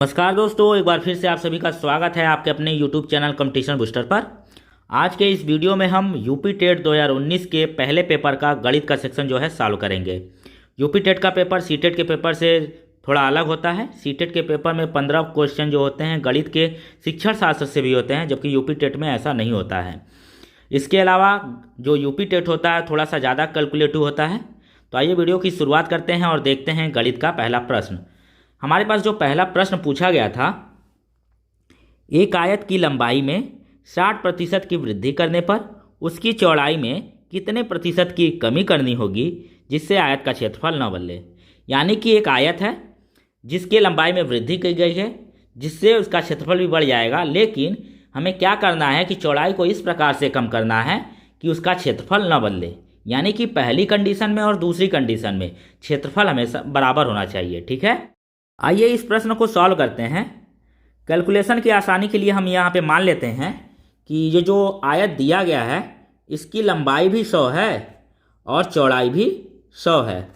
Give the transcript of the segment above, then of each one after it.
नमस्कार दोस्तों, एक बार फिर से आप सभी का स्वागत है आपके अपने YouTube चैनल कंपटीशन बूस्टर पर। आज के इस वीडियो में हम यूपी टेट 2019 के पहले पेपर का गणित का सेक्शन जो है सॉल्व करेंगे। यूपी टेट का पेपर सीटेट के पेपर से थोड़ा अलग होता है। सीटेट के पेपर में 15 क्वेश्चन जो होते हैं गणित के शिक्षण शास्त्र से भी होते हैं, जबकि यूपी टेट में ऐसा नहीं होता है। इसके अलावा जो यूपी टेट होता है थोड़ा सा ज़्यादा कैलकुलेटिव होता है। तो आइए वीडियो की शुरुआत करते हैं और देखते हैं गणित का पहला प्रश्न। हमारे पास जो पहला प्रश्न पूछा गया था, एक आयत की लंबाई में 60% की वृद्धि करने पर उसकी चौड़ाई में कितने प्रतिशत की कमी करनी होगी जिससे आयत का क्षेत्रफल न बदले। यानी कि एक आयत है जिसके लंबाई में वृद्धि की गई है जिससे उसका क्षेत्रफल भी बढ़ जाएगा, लेकिन हमें क्या करना है कि चौड़ाई को इस प्रकार से कम करना है कि उसका क्षेत्रफल न बदले। यानी कि पहली कंडीशन में और दूसरी कंडीशन में क्षेत्रफल हमेशा बराबर होना चाहिए। ठीक है, आइए इस प्रश्न को सॉल्व करते हैं। कैलकुलेशन की आसानी के लिए हम यहाँ पे मान लेते हैं कि ये जो आयत दिया गया है इसकी लंबाई भी 100 है और चौड़ाई भी 100 है।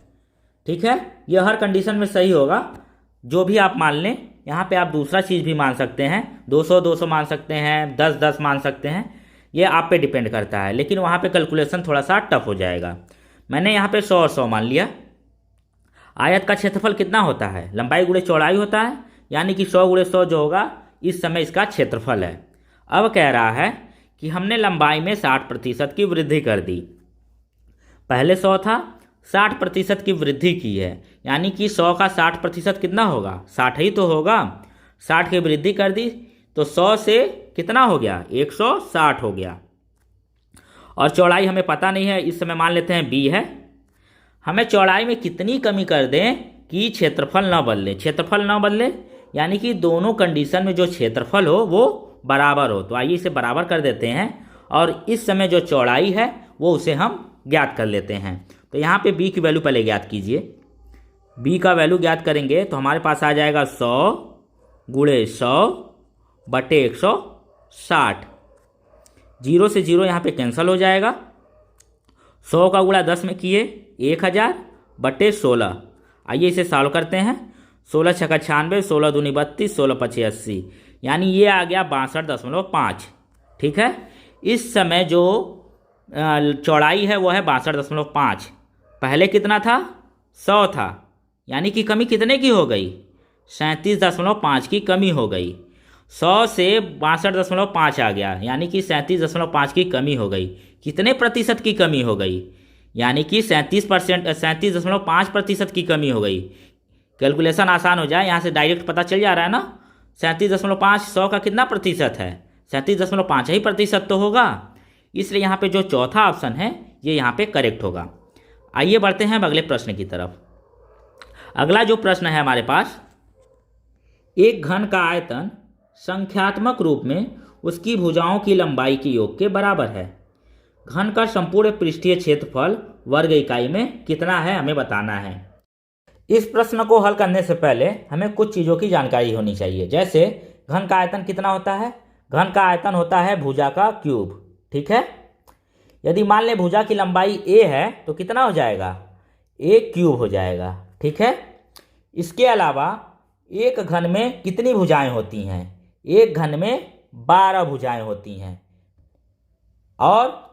ठीक है, यह हर कंडीशन में सही होगा। जो भी आप मान लें, यहाँ पे आप दूसरा चीज़ भी मान सकते हैं, 200 मान सकते हैं, 10 मान सकते हैं, ये आप पे डिपेंड करता है। लेकिन वहाँ पे कैलकुलेशन थोड़ा सा टफ हो जाएगा। मैंने यहाँ पे 100 और 100 मान लिया। आयत का क्षेत्रफल कितना होता है? लंबाई गुणे चौड़ाई होता है, यानी कि 100 गुणे 100 जो होगा इस समय इसका क्षेत्रफल है। अब कह रहा है कि हमने लंबाई में 60% की वृद्धि कर दी। पहले 100 था, 60% की वृद्धि की है, यानी कि 100 का 60% कितना होगा? 60 ही तो होगा। 60 की वृद्धि कर दी तो 100 से कितना हो गया? 160 हो गया। और चौड़ाई हमें पता नहीं है, इस समय मान लेते हैं b है। हमें चौड़ाई में कितनी कमी कर दें कि क्षेत्रफल न बदले। क्षेत्रफल न बदले यानी कि दोनों कंडीशन में जो क्षेत्रफल हो वो बराबर हो। तो आइए इसे बराबर कर देते हैं और इस समय जो चौड़ाई है वो उसे हम ज्ञात कर लेते हैं। तो यहाँ पे b की वैल्यू पहले ज्ञात कीजिए। b का वैल्यू ज्ञात करेंगे तो हमारे पास आ जाएगा 100 गुणे 100 बटे 160। 0 से 0 यहाँ पे कैंसिल हो जाएगा। 100 का गुणा 10 में किए 1000 बटे 16। आइए इसे सॉल्व करते हैं। 16 छक्का 96, 16 दूनी 32, 16 पचे 80, यानी ये आ गया 62.5। ठीक है, इस समय जो चौड़ाई है वो है 62.5। पहले कितना था? 100 था, यानी कि कमी कितने की हो गई? 37.5 की कमी हो गई। 100 से 62.5 आ गया, यानी कि 37.5 की कमी हो गई। कितने प्रतिशत की कमी हो गई? यानी कि 37.5% की कमी हो गई। कैलकुलेशन आसान हो जाए, यहाँ से डायरेक्ट पता चल जा रहा है ना। 37.5 100 का कितना प्रतिशत है? 37.5 ही प्रतिशत तो होगा। इसलिए यहाँ पे जो चौथा ऑप्शन है ये यहाँ पे करेक्ट होगा। आइए बढ़ते हैं अगले प्रश्न की तरफ। अगला जो प्रश्न है हमारे पास, एक घन का आयतन संख्यात्मक रूप में उसकी भुजाओं की लंबाई के योग के बराबर है। घन का संपूर्ण पृष्ठीय क्षेत्रफल वर्ग इकाई में कितना है हमें बताना है। इस प्रश्न को हल करने से पहले हमें कुछ चीज़ों की जानकारी होनी चाहिए। जैसे घन का आयतन कितना होता है? घन का आयतन होता है भुजा का क्यूब। ठीक है, यदि मान लें भुजा की लंबाई a है तो कितना हो जाएगा? a क्यूब हो जाएगा। ठीक है, इसके अलावा एक घन में कितनी भुजाएं होती हैं? एक घन में 12 भुजाएं होती हैं। और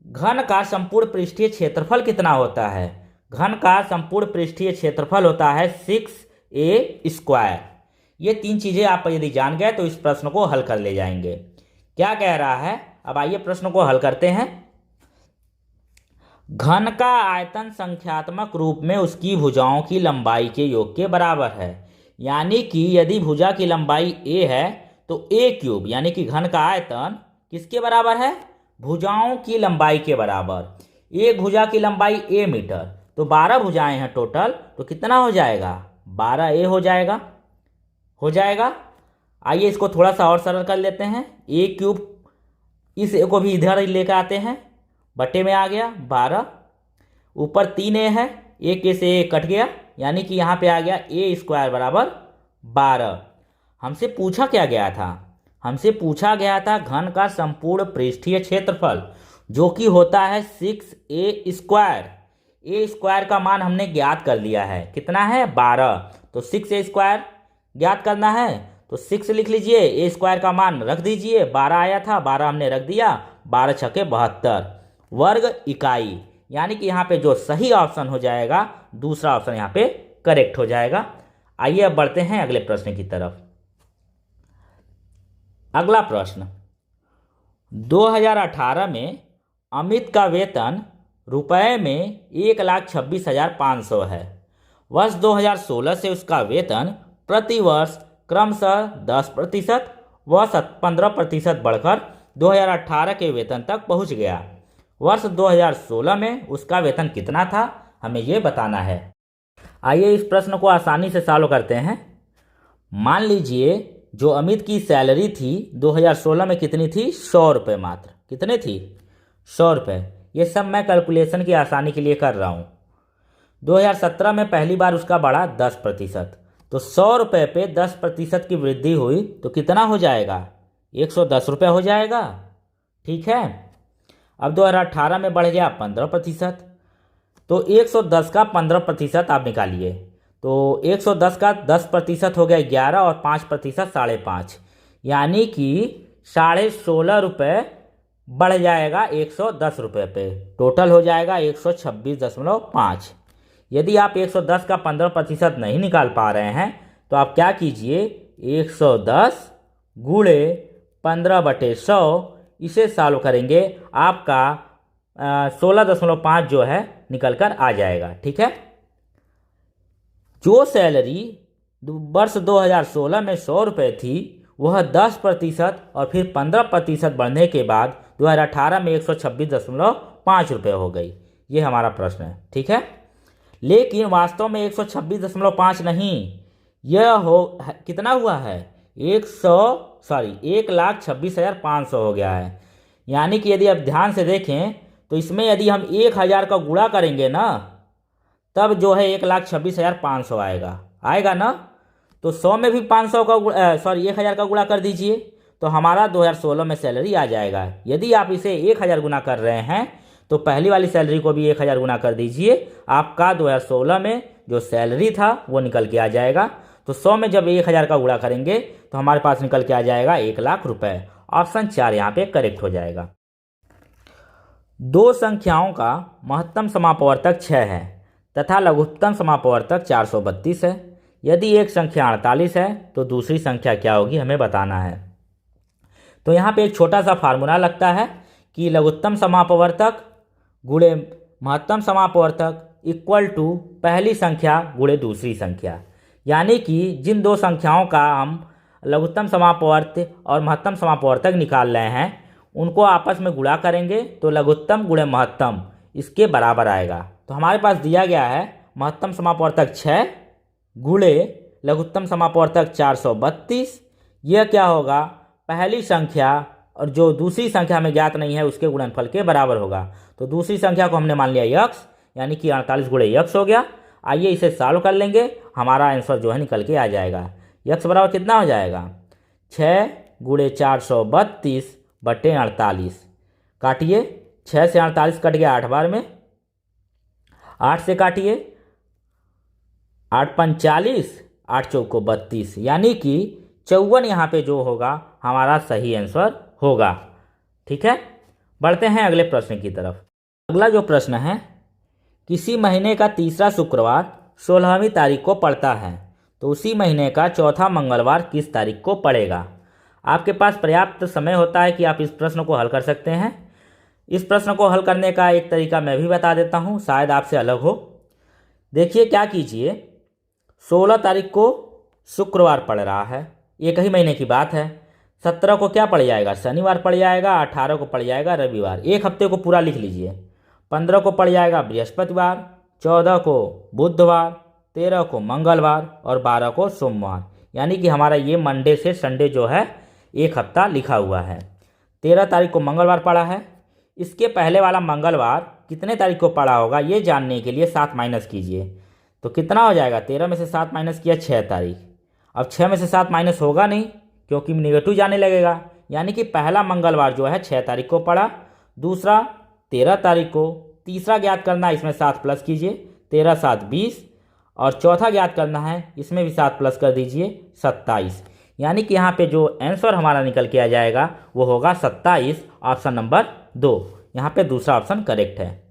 घन का संपूर्ण पृष्ठीय क्षेत्रफल कितना होता है? घन का संपूर्ण पृष्ठीय क्षेत्रफल होता है 6a²। ये तीन चीजें आप यदि जान गए तो इस प्रश्न को हल कर ले जाएंगे। क्या कह रहा है? अब आइए प्रश्न को हल करते हैं। घन का आयतन संख्यात्मक रूप में उसकी भुजाओं की लंबाई के योग के बराबर है। यानी कि यदि भुजा की लंबाई a है तो a क्यूब, यानी कि घन का आयतन किसके बराबर है? भुजाओं की लंबाई के बराबर। एक भुजा की लंबाई a मीटर, तो 12 भुजाएं हैं टोटल, तो कितना हो जाएगा? 12a हो जाएगा। आइए इसको थोड़ा सा और सरल कर लेते हैं। a क्यूब, इस a को भी इधर लेकर आते हैं, बटे में आ गया 12, ऊपर 3a है, एक a से a कट गया, यानी कि यहाँ पे आ गया a² बराबर 12। हमसे पूछा क्या गया था? हमसे पूछा गया था घन का संपूर्ण पृष्ठीय क्षेत्रफल, जो कि होता है 6a²। a² का मान हमने ज्ञात कर लिया है, कितना है? 12। तो 6a² ज्ञात करना है तो 6 लिख लीजिए, ए स्क्वायर का मान रख दीजिए, 12 आया था, 12 हमने रख दिया, 12 छके 72 वर्ग इकाई। यानी कि यहाँ पे जो सही ऑप्शन हो जाएगा दूसरा ऑप्शन यहाँ पे करेक्ट हो जाएगा। आइए अब बढ़ते हैं अगले प्रश्न की तरफ। अगला प्रश्न, 2018 में अमित का वेतन रुपए में 1,26,500 है। वर्ष 2016 से उसका वेतन प्रति वर्ष क्रमशः 10% व 15% बढ़कर 2018 के वेतन तक पहुंच गया। वर्ष 2016 में उसका वेतन कितना था, हमें ये बताना है। आइए इस प्रश्न को आसानी से सॉल्व करते हैं। मान लीजिए जो अमित की सैलरी थी 2016 में कितनी थी, 100 रुपये मात्र। कितने थी, 100 रुपये। ये सब मैं कैलकुलेशन की आसानी के लिए कर रहा हूँ। 2017 में पहली बार उसका बढ़ा 10%, तो 100 रुपये पे 10% की वृद्धि हुई तो कितना हो जाएगा, 110 रुपये हो जाएगा। ठीक है। अब 2018 में बढ़ गया 15%, तो 110 का 15% आप निकालिए, तो 110 का 10% हो गया 11 और 5% 5.5, यानी कि 16.5 रुपये बढ़ जाएगा 110 रुपये पे। टोटल हो जाएगा 126.5। यदि आप 110 का 15% नहीं निकाल पा रहे हैं तो आप क्या कीजिए, 110 गुणे 15/100 इसे सॉल्व करेंगे, आपका 16.5 जो है निकल कर आ जाएगा। ठीक है। जो सैलरी वर्ष 2016 में 100 रुपये थी वह 10% और फिर 15% बढ़ने के बाद 2018 में 126.5 रुपये हो गई। ये हमारा प्रश्न है। ठीक है। लेकिन वास्तव में 126.5 नहीं, यह कितना हुआ है, 1,26,500 हो गया है। यानी कि यदि आप ध्यान से देखें तो इसमें यदि हम 1000 का गुणा करेंगे ना तब जो है 1,26,500 आएगा ना। तो 100 में भी 500 का 1000 का गुणा कर दीजिए तो हमारा 2016 में सैलरी आ जाएगा। यदि आप इसे 1000 गुना कर रहे हैं तो पहली वाली सैलरी को भी 1000 गुना कर दीजिए, आपका 2016 में जो सैलरी था वो निकल के आ जाएगा। तो 100 में जब 1000 का गुणा करेंगे तो हमारे पास निकल के आ जाएगा 1,00,000 रुपये। ऑप्शन 4 यहाँ पे करेक्ट हो जाएगा। दो संख्याओं का महत्तम समापवर्तक 6 है तथा लघुत्तम समापवर्तक 432 है। यदि एक संख्या 48 है तो दूसरी संख्या क्या होगी, हमें बताना है। तो यहाँ पे एक छोटा सा फार्मूला लगता है कि लघुत्तम समापवर्तक गुणे महत्तम समापवर्तक इक्वल टू पहली संख्या गुणे दूसरी संख्या। यानी कि जिन दो संख्याओं का हम लघुत्तम समापवर्तक और महत्तम समापवर्तक निकाल रहे हैं उनको आपस में गुणा करेंगे तो लघुत्तम गुणे महत्तम इसके बराबर आएगा। तो हमारे पास दिया गया है महत्तम समापवर्तक 6 गुणे लघुत्तम समापवर्तक 432। यह क्या होगा, पहली संख्या और जो दूसरी संख्या हमें ज्ञात नहीं है उसके गुणनफल के बराबर होगा। तो दूसरी संख्या को हमने मान लिया x, यानी कि 48 गुणे x हो गया। आइए इसे सॉल्व कर लेंगे, हमारा आंसर जो है निकल के आ जाएगा। x बराबर कितना हो जाएगा, 6 गुणे 432 बटे 48। काटिए, 6 से 48 कट गया 8 बार में, 8 से काटिए, 8 × 45, 8 × 4 = 32, यानी कि 54 यहाँ पे जो होगा हमारा सही आंसर होगा। ठीक है। बढ़ते हैं अगले प्रश्न की तरफ। अगला जो प्रश्न है, किसी महीने का तीसरा शुक्रवार 16वीं तारीख को पड़ता है तो उसी महीने का चौथा मंगलवार किस तारीख को पड़ेगा। आपके पास पर्याप्त समय होता है कि आप इस प्रश्न को हल कर सकते हैं। इस प्रश्न को हल करने का एक तरीका मैं भी बता देता हूं, शायद आपसे अलग हो। देखिए क्या कीजिए, 16 तारीख को शुक्रवार पड़ रहा है, एक ही महीने की बात है। 17 को क्या पड़ जाएगा, शनिवार पड़ जाएगा। 18 को पड़ जाएगा रविवार। एक हफ्ते को पूरा लिख लीजिए। 15 को पड़ जाएगा बृहस्पतिवार, 14 को बुधवार, 13 को मंगलवार और 12 को सोमवार। यानी कि हमारा ये मंडे से संडे जो है एक हफ्ता लिखा हुआ है। 13 तारीख को मंगलवार पड़ा है। इसके पहले वाला मंगलवार कितने तारीख को पड़ा होगा ये जानने के लिए 7 माइनस कीजिए तो कितना हो जाएगा, 13 में से 7 माइनस किया 6 तारीख। अब 6 में से 7 माइनस होगा नहीं क्योंकि नेगेटिव जाने लगेगा। यानी कि पहला मंगलवार जो है 6 तारीख को पड़ा, दूसरा 13 तारीख को, तीसरा ज्ञात करना, इसमें 7 प्लस कीजिए, 13 × 7 = 20 और चौथा ज्ञात करना है, इसमें भी 7 प्लस कर दीजिए 27। यानी कि यहाँ पे जो आंसर हमारा निकल के आ जाएगा वो होगा 27, ऑप्शन नंबर 2। यहाँ पे दूसरा ऑप्शन करेक्ट है।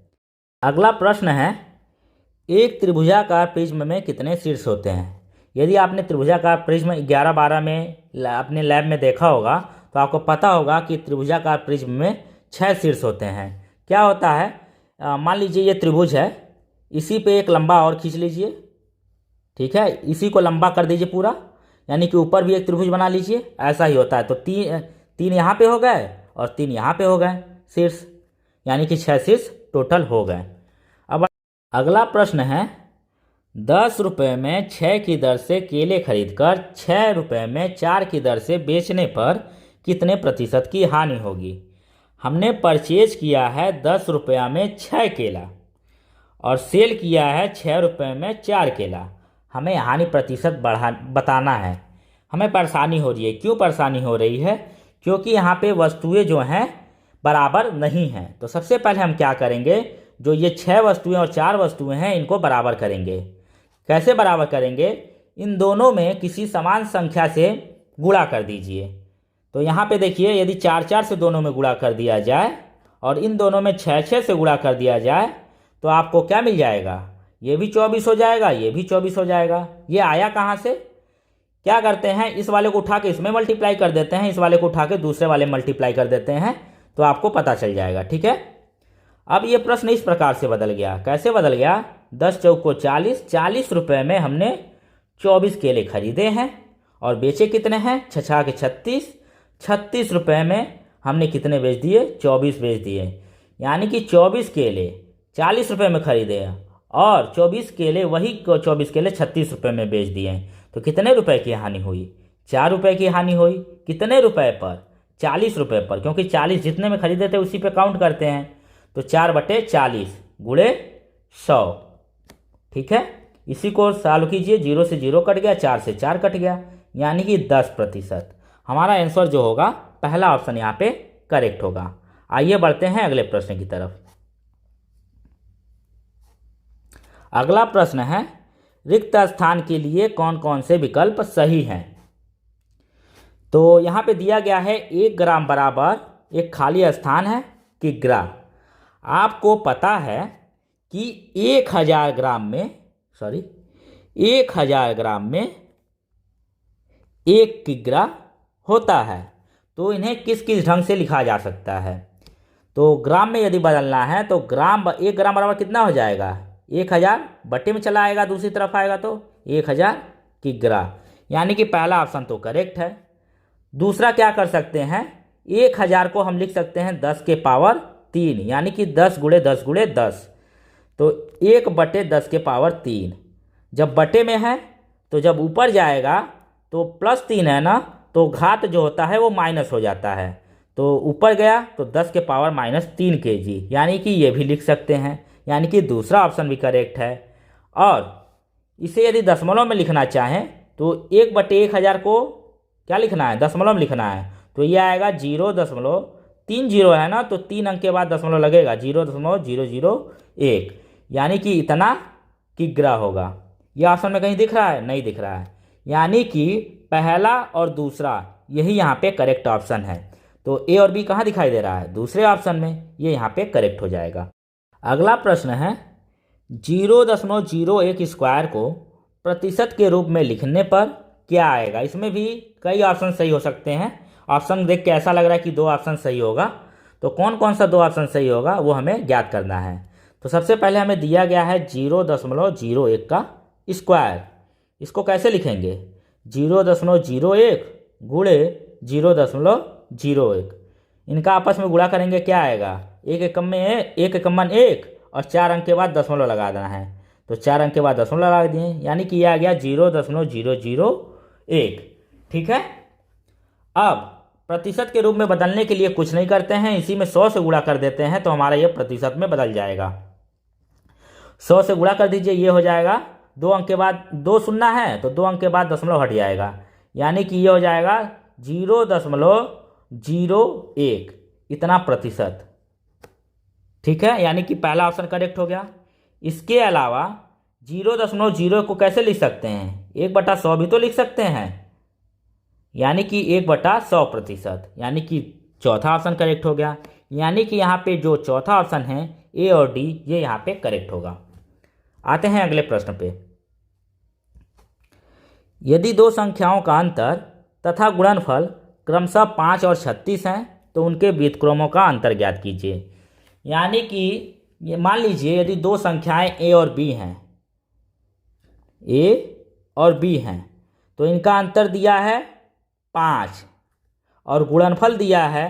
अगला प्रश्न है, एक त्रिभुजाकार प्रिज्म में कितने शीर्ष होते हैं? यदि आपने त्रिभुजाकार प्रिज्म 11-12 में अपने लैब में देखा होगा तो आपको पता होगा कि त्रिभुजाकार प्रिज्म में 6 शीर्ष होते हैं। क्या होता है, मान लीजिए ये त्रिभुज है, इसी पे एक लंबा और खींच लीजिए, ठीक है, इसी को लंबा कर दीजिए पूरा, यानी कि ऊपर भी एक त्रिभुज बना लीजिए। ऐसा ही होता है। तो तीन यहाँ पे हो गए और 3 यहाँ पे हो गए शीर्ष, यानी कि 6 शीर्ष टोटल हो गए। अब अगला प्रश्न है, 10 रुपये में 6 की दर से केले खरीदकर 6 रुपये में 4 की दर से बेचने पर कितने प्रतिशत की हानि होगी? हमने परचेज किया है 10 रुपया में 6 केला और सेल किया है 6 रुपये में 4 केला। हमें हानि प्रतिशत बताना है। हमें परेशानी हो रही है। क्यों परेशानी हो रही है? क्योंकि यहाँ पे वस्तुएं जो हैं बराबर नहीं हैं। तो सबसे पहले हम क्या करेंगे, जो ये 6 वस्तुएं और 4 वस्तुएं हैं इनको बराबर करेंगे। कैसे बराबर करेंगे? इन दोनों में किसी समान संख्या से गुणा कर दीजिए। तो यहाँ पे देखिए, यदि 4-4 से दोनों में गुणा कर दिया जाए और इन दोनों में 6-6 से गुणा कर दिया जाए तो आपको क्या मिल जाएगा? ये भी 24 हो जाएगा, ये भी 24 हो जाएगा। ये आया कहाँ से? क्या करते हैं, इस वाले को उठा के इसमें मल्टीप्लाई कर देते हैं, इस वाले को उठा के दूसरे वाले मल्टीप्लाई कर देते हैं, तो आपको पता चल जाएगा। ठीक है, अब ये प्रश्न इस प्रकार से बदल गया। कैसे बदल गया? 10 चौको 40, 40 रुपये में हमने 24 केले खरीदे हैं और बेचे कितने हैं? 6 के 36, 36 रुपये में हमने कितने बेच दिए? 24 बेच दिए। यानी कि 24 केले 40 रुपये में खरीदे और 24 केले, वही 24 केले 36 रुपये में बेच दिए। तो कितने रुपए की हानि हुई? 4 रुपये की हानि हुई। कितने रुपए पर? 40 रुपये पर, क्योंकि 40 जितने में खरीदे थे उसी पे काउंट करते हैं। तो 4/40 गुणे 100। ठीक है, इसी को सॉल्व कीजिए। 0 से 0 कट गया, 4 से 4 कट गया, यानी कि 10%। हमारा आंसर जो होगा पहला ऑप्शन यहाँ पे करेक्ट होगा। आइए बढ़ते हैं अगले प्रश्न की तरफ। अगला प्रश्न है, रिक्त स्थान के लिए कौन कौन से विकल्प सही हैं? तो यहाँ पे दिया गया है 1 ग्राम बराबर एक खाली स्थान है किग्रा। आपको पता है कि 1000 ग्राम में 1 किग्रा होता है। तो इन्हें किस किस ढंग से लिखा जा सकता है? तो ग्राम में यदि बदलना है तो 1 ग्राम बराबर कितना हो जाएगा? 1000 बट्टे में चला आएगा, दूसरी तरफ आएगा तो 1000 किग्रा। यानी कि पहला ऑप्शन तो करेक्ट है। दूसरा क्या कर सकते हैं, 1000 को हम लिख सकते हैं 10 के पावर 3, यानी कि 10 गुणे 10 गुणे 10। तो 1/10 के पावर 3। जब बटे में है तो जब ऊपर जाएगा तो +3 है ना, तो घात जो होता है वो माइनस हो जाता है। तो ऊपर गया तो 10 के पावर -3 kg, यानी कि ये भी लिख सकते हैं। यानी कि दूसरा ऑप्शन भी करेक्ट है। और इसे यदि दशमलव में लिखना चाहें तो 1/1000 को क्या लिखना है? दशमलव में लिखना है। तो ये आएगा 0.30 है ना, तो 3 अंक के बाद दशमलव लगेगा, 0.001, यानी कि इतना किग्रा होगा। ये ऑप्शन में कहीं दिख रहा है? नहीं दिख रहा है। यानी कि पहला और दूसरा यही यहाँ पे करेक्ट ऑप्शन है। तो ए और बी कहाँ दिखाई दे रहा है? दूसरे ऑप्शन में। ये यहाँ पे करेक्ट हो जाएगा। अगला प्रश्न है, 0.01 स्क्वायर को प्रतिशत के रूप में लिखने पर क्या आएगा? इसमें भी कई ऑप्शन सही हो सकते हैं। ऑप्शन देख के ऐसा लग रहा है कि 2 ऑप्शन सही होगा। तो कौन कौन सा 2 ऑप्शन सही होगा वो हमें ज्ञात करना है। तो सबसे पहले हमें दिया गया है 0.01 का स्क्वायर। इसको कैसे लिखेंगे? 0.01 गुणे 0.01। इनका आपस में गुणा करेंगे, क्या आएगा? 1 एकम 1 और 4 अंक के बाद दशमलव लगा देना है। तो 4 अंक के बाद दशमलव लगा दिए, यानी कि यह आ गया 0.001। ठीक है, अब प्रतिशत के रूप में बदलने के लिए कुछ नहीं करते हैं, इसी में 100 से गुणा कर देते हैं तो हमारा ये प्रतिशत में बदल जाएगा। 100 से गुणा कर दीजिए, ये हो जाएगा 2 अंक के बाद 2 शून्य है तो 2 अंक के बाद दशमलव हट जाएगा, यानी कि ये हो जाएगा 0.01, इतना प्रतिशत। ठीक है, यानी कि पहला ऑप्शन करेक्ट हो गया। इसके अलावा 0.0 को कैसे लिख सकते हैं? 1/100 भी तो लिख सकते हैं, यानी कि 1/100%, यानी कि चौथा ऑप्शन करेक्ट हो गया। यानी कि यहाँ पे जो चौथा ऑप्शन है ए और डी, ये यहाँ पे करेक्ट होगा। आते हैं अगले प्रश्न पे। यदि दो संख्याओं का अंतर तथा गुणनफल क्रमशः 5 और 36 हैं तो उनके व्युत्क्रमों का अंतर ज्ञात कीजिए। यानी कि ये मान लीजिए यदि दो संख्याएं ए और बी हैं, ए और बी हैं, तो इनका अंतर दिया है 5 और गुणनफल दिया है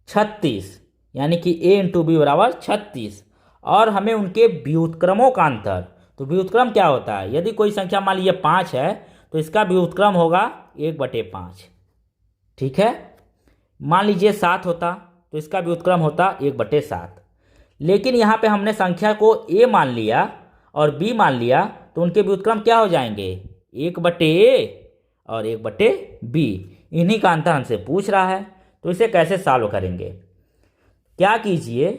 36, यानी कि ए इंटू बी बराबर 36, और हमें उनके व्युत्क्रमों का अंतर। तो व्युत्क्रम क्या होता है? यदि कोई संख्या मान लीजिए 5 है तो इसका व्युत्क्रम होगा 1/5। ठीक है। मान लीजिए 7 होता तो इसका व्युत्क्रम होता 1/7। लेकिन यहाँ पे हमने संख्या को ए मान लिया और बी मान लिया, तो उनके व्युत्क्रम क्या हो जाएंगे? 1/a और 1/b। इन्हीं का अंतर हमसे पूछ रहा है, तो इसे कैसे सॉल्व करेंगे? क्या कीजिए,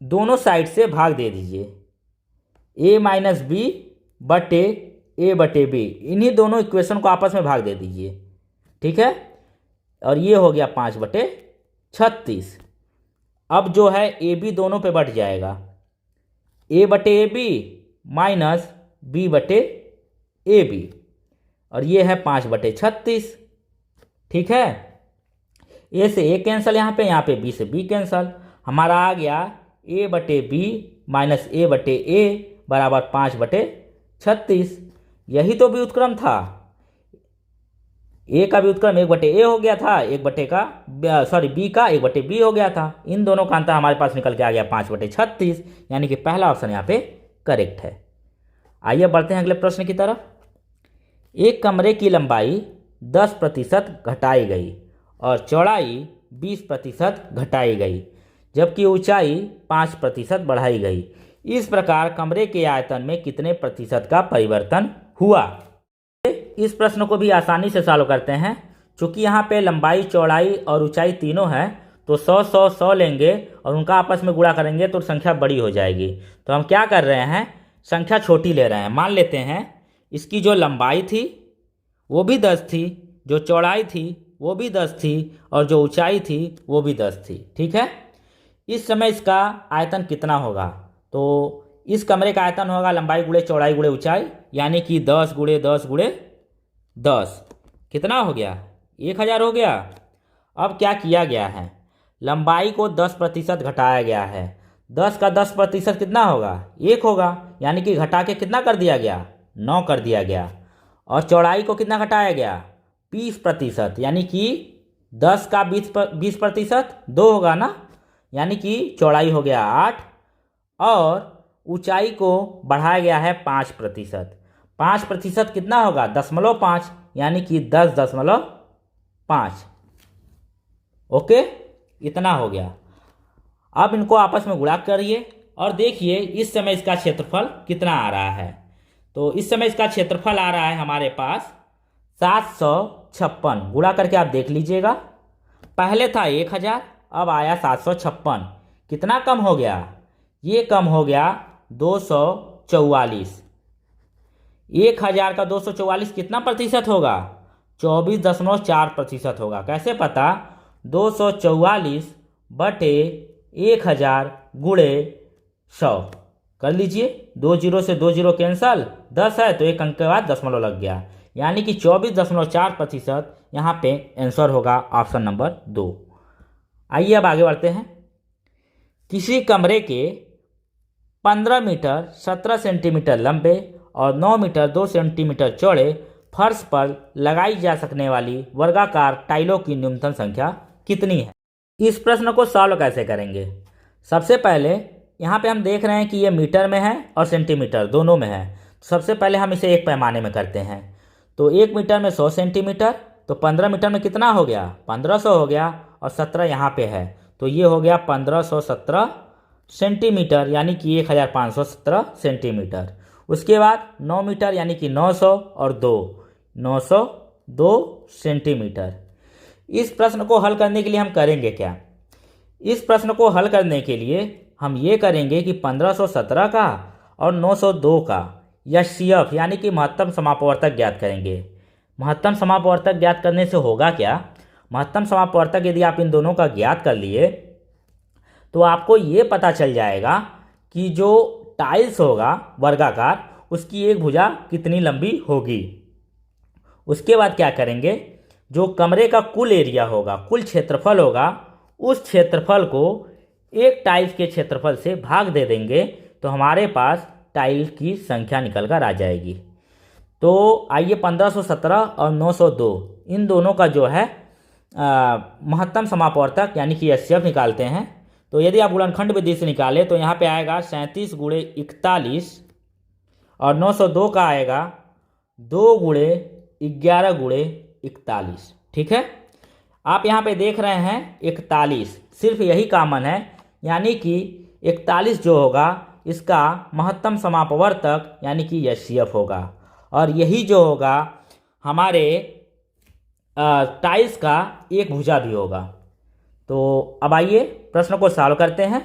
दोनों साइड से भाग दे दीजिए, a माइनस बी बटे ए बटे बी। इन्हीं दोनों इक्वेशन को आपस में भाग दे दीजिए। ठीक है। और ये हो गया 5/36। अब जो है ए बी दोनों पे बढ़ जाएगा, a बटे ए बी माइनस बी बटे ए बी, और ये है 5/36। ठीक है। ए से ए कैंसिल, यहाँ पे बी से बी कैंसिल। हमारा आ गया a बटे बी माइनस ए बटे ए बराबर 5/36। यही तो व्युत्क्रम था। ए का व्युत्क्रम 1/a हो गया था, बी का 1/b हो गया था। इन दोनों का अंतर हमारे पास निकल के आ गया 5/36, यानी कि पहला ऑप्शन यहाँ पे करेक्ट है। आइए बढ़ते हैं अगले प्रश्न की तरफ। एक कमरे की लंबाई 10% घटाई गई और चौड़ाई 20% घटाई गई, जबकि ऊंचाई 5% बढ़ाई गई। इस प्रकार कमरे के आयतन में कितने प्रतिशत का परिवर्तन हुआ? इस प्रश्न को भी आसानी से सॉल्व करते हैं। चूंकि यहाँ पे लंबाई, चौड़ाई और ऊंचाई तीनों हैं, तो 100 लेंगे और उनका आपस में गुणा करेंगे तो संख्या बड़ी हो जाएगी। तो हम क्या कर रहे हैं, संख्या छोटी ले रहे हैं। मान लेते हैं इसकी जो लंबाई थी वो भी 10 थी, जो चौड़ाई थी वो भी 10 थी, और जो ऊंचाई थी वो भी 10 थी। ठीक है। इस समय इसका आयतन कितना होगा? तो इस कमरे का आयतन होगा लंबाई गुणे चौड़ाई गुणे ऊंचाई, यानी कि 10 × 10 × 10। कितना हो गया? 1000 हो गया। अब क्या किया गया है, लंबाई को 10% घटाया गया है। 10 का 10% कितना होगा? 1 होगा, यानी कि घटा के कितना कर दिया गया? 9 कर दिया गया। और चौड़ाई को कितना घटाया गया? 20%, यानी कि 10 का 20% 2 होगा ना, यानी कि चौड़ाई हो गया 8, और ऊंचाई को बढ़ाया गया है 5%। 5% कितना होगा? 0.5, यानी कि 10.5। ओके, इतना हो गया। अब इनको आपस में गुणा करिए और देखिए इस समय इसका क्षेत्रफल कितना आ रहा है। तो इस समय इसका क्षेत्रफल आ रहा है हमारे पास 756। गुणा करके आप देख लीजिएगा, पहले था 1000, अब आया 756। कितना कम हो गया? ये कम हो गया 244। 1000 का 244 कितना प्रतिशत होगा? 24.4% होगा। कैसे पता? 244 बटे 1000 गुणे 100 कर लीजिए। 2 0 से 2 0 कैंसल, 10 है तो एक अंक के बाद दशमलव लग गया, यानी कि 24.4% यहाँ पे आंसर होगा ऑप्शन नंबर 2। आइए अब आगे बढ़ते हैं। किसी कमरे के 15 मीटर 17 सेंटीमीटर लंबे और 9 मीटर 2 सेंटीमीटर चौड़े फर्श पर लगाई जा सकने वाली वर्गाकार टाइलों की न्यूनतम संख्या कितनी है? इस प्रश्न को सॉल्व कैसे करेंगे? सबसे पहले यहाँ पे हम देख रहे हैं कि ये मीटर में है और सेंटीमीटर दोनों में है। सबसे पहले हम इसे एक पैमाने में करते हैं। तो 1 मीटर में 100 सेंटीमीटर, तो 15 मीटर में कितना हो गया? 1500 हो गया, और 17 यहाँ पे है तो ये हो गया 1517 सेंटीमीटर, यानी कि 1517 सेंटीमीटर। उसके बाद 9 मीटर यानी कि 900 और 902 सेंटीमीटर। इस प्रश्न को हल करने के लिए हम करेंगे क्या? इस प्रश्न को हल करने के लिए हम ये करेंगे कि 1517 का और 902 का एचसीएफ यानी कि महत्तम समापवर्तक ज्ञात करेंगे। महत्तम समापवर्तक ज्ञात करने से होगा क्या? महत्तम समापवर्तक यदि आप इन दोनों का ज्ञात कर लिए तो आपको ये पता चल जाएगा कि जो टाइल्स होगा वर्गाकार उसकी एक भुजा कितनी लंबी होगी। उसके बाद क्या करेंगे, जो कमरे का कुल एरिया होगा, कुल क्षेत्रफल होगा, उस क्षेत्रफल को एक टाइल्स के क्षेत्रफल से भाग दे देंगे तो हमारे पास टाइल की संख्या निकल कर आ जाएगी। तो आइए 1517 और 902 इन दोनों का जो है महत्तम समापवर्तक यानी कि एचसीएफ निकालते हैं। तो यदि आप गुणनखंड विधि से निकालें तो यहाँ पे आएगा 37 गुणे 41 और 902 का आएगा 2 गुणे 11 गुणे 41। ठीक है, आप यहाँ पे देख रहे हैं 41 सिर्फ यही कॉमन है, यानी कि 41 जो होगा इसका महत्तम समापवर्तक यानी कि एचसीएफ होगा और यही जो होगा हमारे टाइल्स का एक भुजा भी होगा। तो अब आइए प्रश्न को सॉल्व करते हैं।